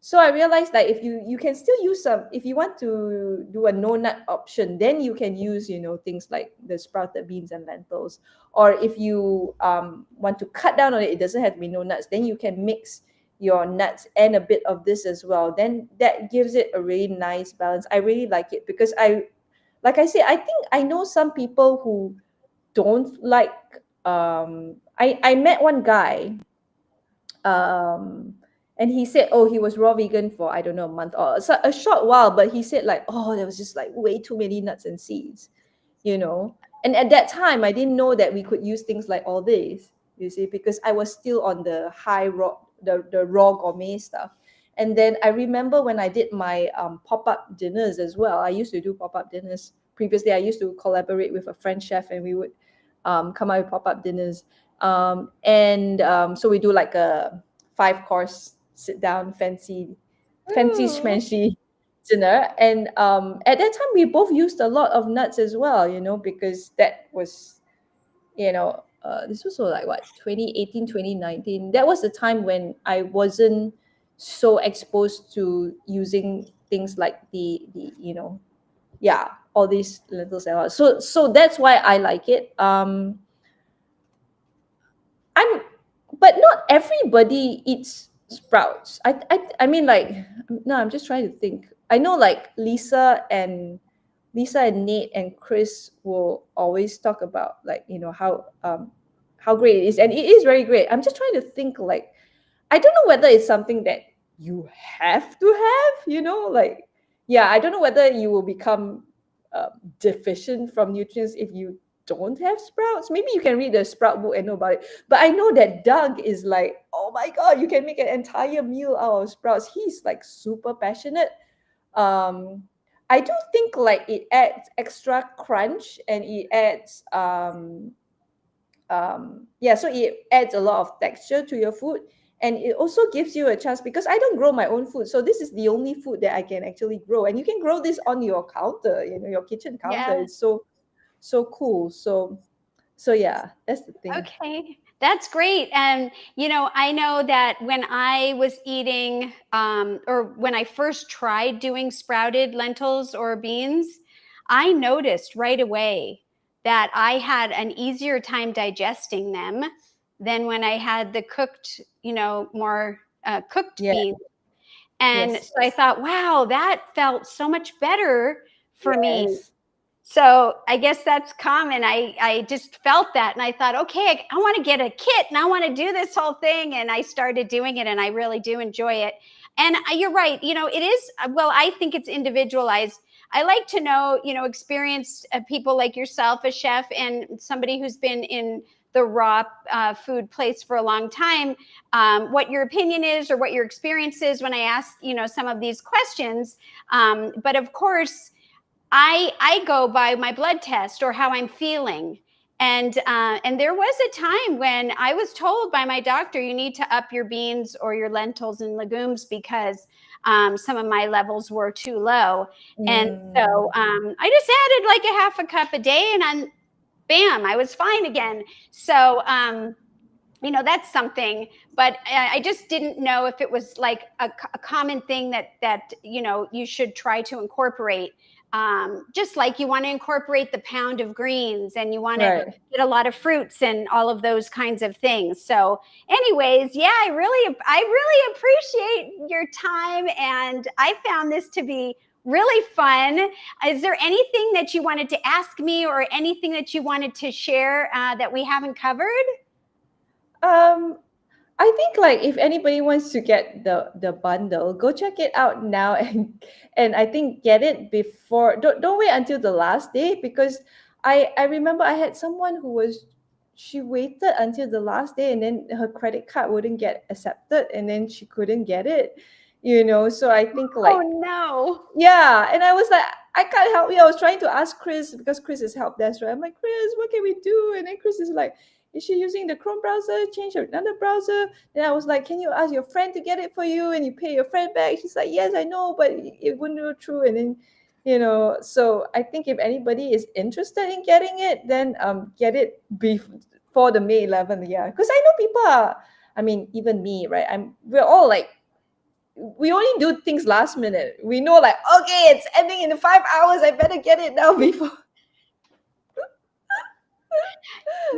So I realized that if you can still use some, if you want to do a no nut option, then you can use things like the sprouted beans and lentils. Or if you want to cut down on it, it doesn't have to be no nuts, then you can mix your nuts and a bit of this as well. Then that gives it a really nice balance. I really like it because like I said, I think I know some people who don't like. I met one guy, um, and he said, oh, he was raw vegan for I don't know a month or a short while, but he said like, oh, there was just like way too many nuts and seeds, you know. And at that time, I didn't know that we could use things like all this, you see, because I was still on the high raw, the raw gourmet stuff. And then I remember when I did my pop-up dinners as well. I used to do pop-up dinners previously. I used to collaborate with a French chef, and we would come out with pop-up dinners. So we do like a 5 course sit down fancy Ooh. schmancy dinner. And at that time we both used a lot of nuts as well, you know, because that was, this was like what, 2018, 2019. That was the time when I wasn't so exposed to using things like the yeah, all these lentils and all. So that's why I like it. I'm But not everybody eats sprouts. I mean, like, no, I'm just trying to think. I know like Lisa and Nate and Chris will always talk about, like, how great it is, and it is very great. I'm just trying to think, like, I don't know whether it's something that you have to have, like, yeah, I don't know whether you will become deficient from nutrients if you don't have sprouts. Maybe you can read the sprout book and know about it. But I know that Doug is like, oh my God, you can make an entire meal out of sprouts. He's like super passionate. Um, I do think like it adds extra crunch, and it adds yeah, so it adds a lot of texture to your food, and it also gives you a chance, because I don't grow my own food, so this is the only food that I can actually grow, and you can grow this on your counter, your kitchen counter. Yeah. It's so cool. So yeah, that's the thing. Okay, that's great. And, I know that when I was eating, or when I first tried doing sprouted lentils or beans, I noticed right away that I had an easier time digesting them than when I had the cooked, more cooked Yeah. beans. And Yes. so I thought, wow, that felt so much better for me. Yes. So I guess that's common. I just felt that, and I thought, okay, I want to get a kit, and I want to do this whole thing. And I started doing it, and I really do enjoy it. And you're right. It is, well, I think it's individualized. I like to know, experienced people like yourself, a chef, and somebody who's been in the raw food place for a long time, what your opinion is or what your experience is when I ask, some of these questions. But of course, I go by my blood test or how I'm feeling. And there was a time when I was told by my doctor, you need to up your beans or your lentils and legumes because some of my levels were too low. And so I just added like a half a cup a day, and then bam, I was fine again. So that's something, but I just didn't know if it was like a common thing that you should try to incorporate. Just like you want to incorporate the pound of greens, and you want to Right. get a lot of fruits and all of those kinds of things. So anyways, yeah, I really appreciate your time, and I found this to be really fun. Is there anything that you wanted to ask me, or anything that you wanted to share that we haven't covered? I think, like, if anybody wants to get the bundle, go check it out now, and I think get it before. Don't wait until the last day, because I remember I had someone she waited until the last day, and then her credit card wouldn't get accepted, and then she couldn't get it. So I think, like, Oh no. yeah, and I was like, I can't help you. I was trying to ask Chris, because Chris is help desk, right? I'm like, Chris, what can we do? And then Chris is like, is she using the Chrome browser? Change another browser. Then I was like, can you ask your friend to get it for you, and you pay your friend back? She's like, yes, I know, but it wouldn't go through. And then, so I think if anybody is interested in getting it, then get it before the May 11th. Yeah, because I know people are. I mean, even me, right? We're all like, we only do things last minute. We know, like, okay, it's ending in 5 hours. I better get it now before.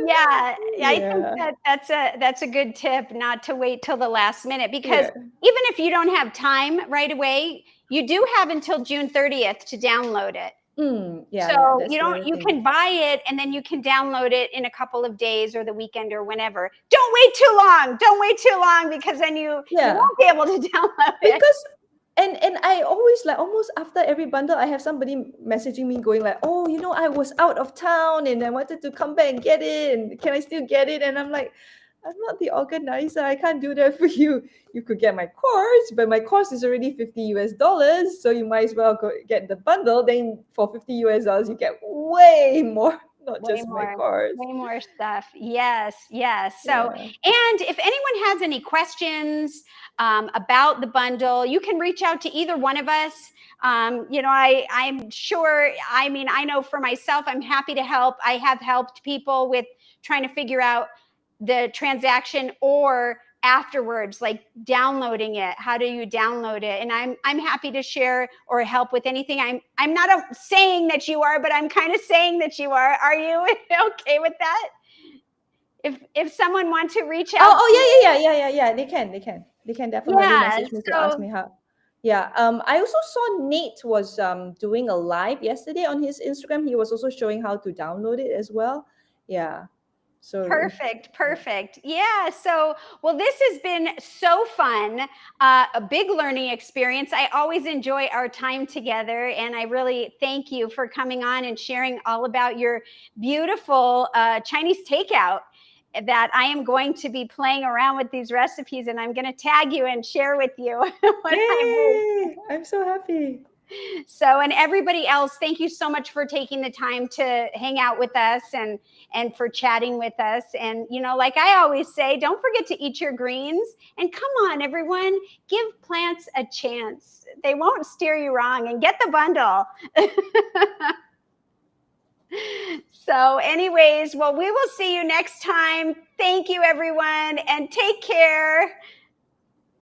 Yeah, I think Yeah. that's a good tip, not to wait till the last minute, because Yeah. even if you don't have time right away, you do have until June 30th to download it. Yeah, yeah, So that's the other you thing. can buy it and then you can download it in a couple of days or the weekend or whenever. Don't wait too long. Don't wait too long, because then you Yeah. won't be able to download it. Because and I always, like, almost after every bundle I have somebody messaging me going like, oh, I was out of town and I wanted to come back and get it, and can I still get it? And I'm like, I'm not the organizer, I can't do that for you. You could get my course, but my course is already $50 US, so you might as well go get the bundle. Then for $50 US you get way more, not just my course. Way more stuff. Yes, yes. So, Yeah. and if anyone has any questions about the bundle, you can reach out to either one of us. I'm sure, I know for myself, I'm happy to help. I have helped people with trying to figure out the transaction, or afterwards, like downloading it. How do you download it? And I'm happy to share or help with anything. I'm not saying that you are, but I'm kind of saying that you are. Are you okay with that? If someone wants to reach out, Yeah. They can definitely yeah. message me to ask So me how. Yeah. I also saw Nate was doing a live yesterday on his Instagram. He was also showing how to download it as well. Yeah. So perfect. Yeah. So, well, this has been so fun, a big learning experience. I always enjoy our time together, and I really thank you for coming on and sharing all about your beautiful Chinese takeout that I am going to be playing around with these recipes, and I'm going to tag you and share with you when I make. yay! I'm so happy. So, and everybody else, thank you so much for taking the time to hang out with us and for chatting with us. And like I always say, don't forget to eat your greens, and come on, everyone, give plants a chance. They won't steer you wrong, and get the bundle. So anyways, well, we will see you next time. Thank you, everyone, and take care.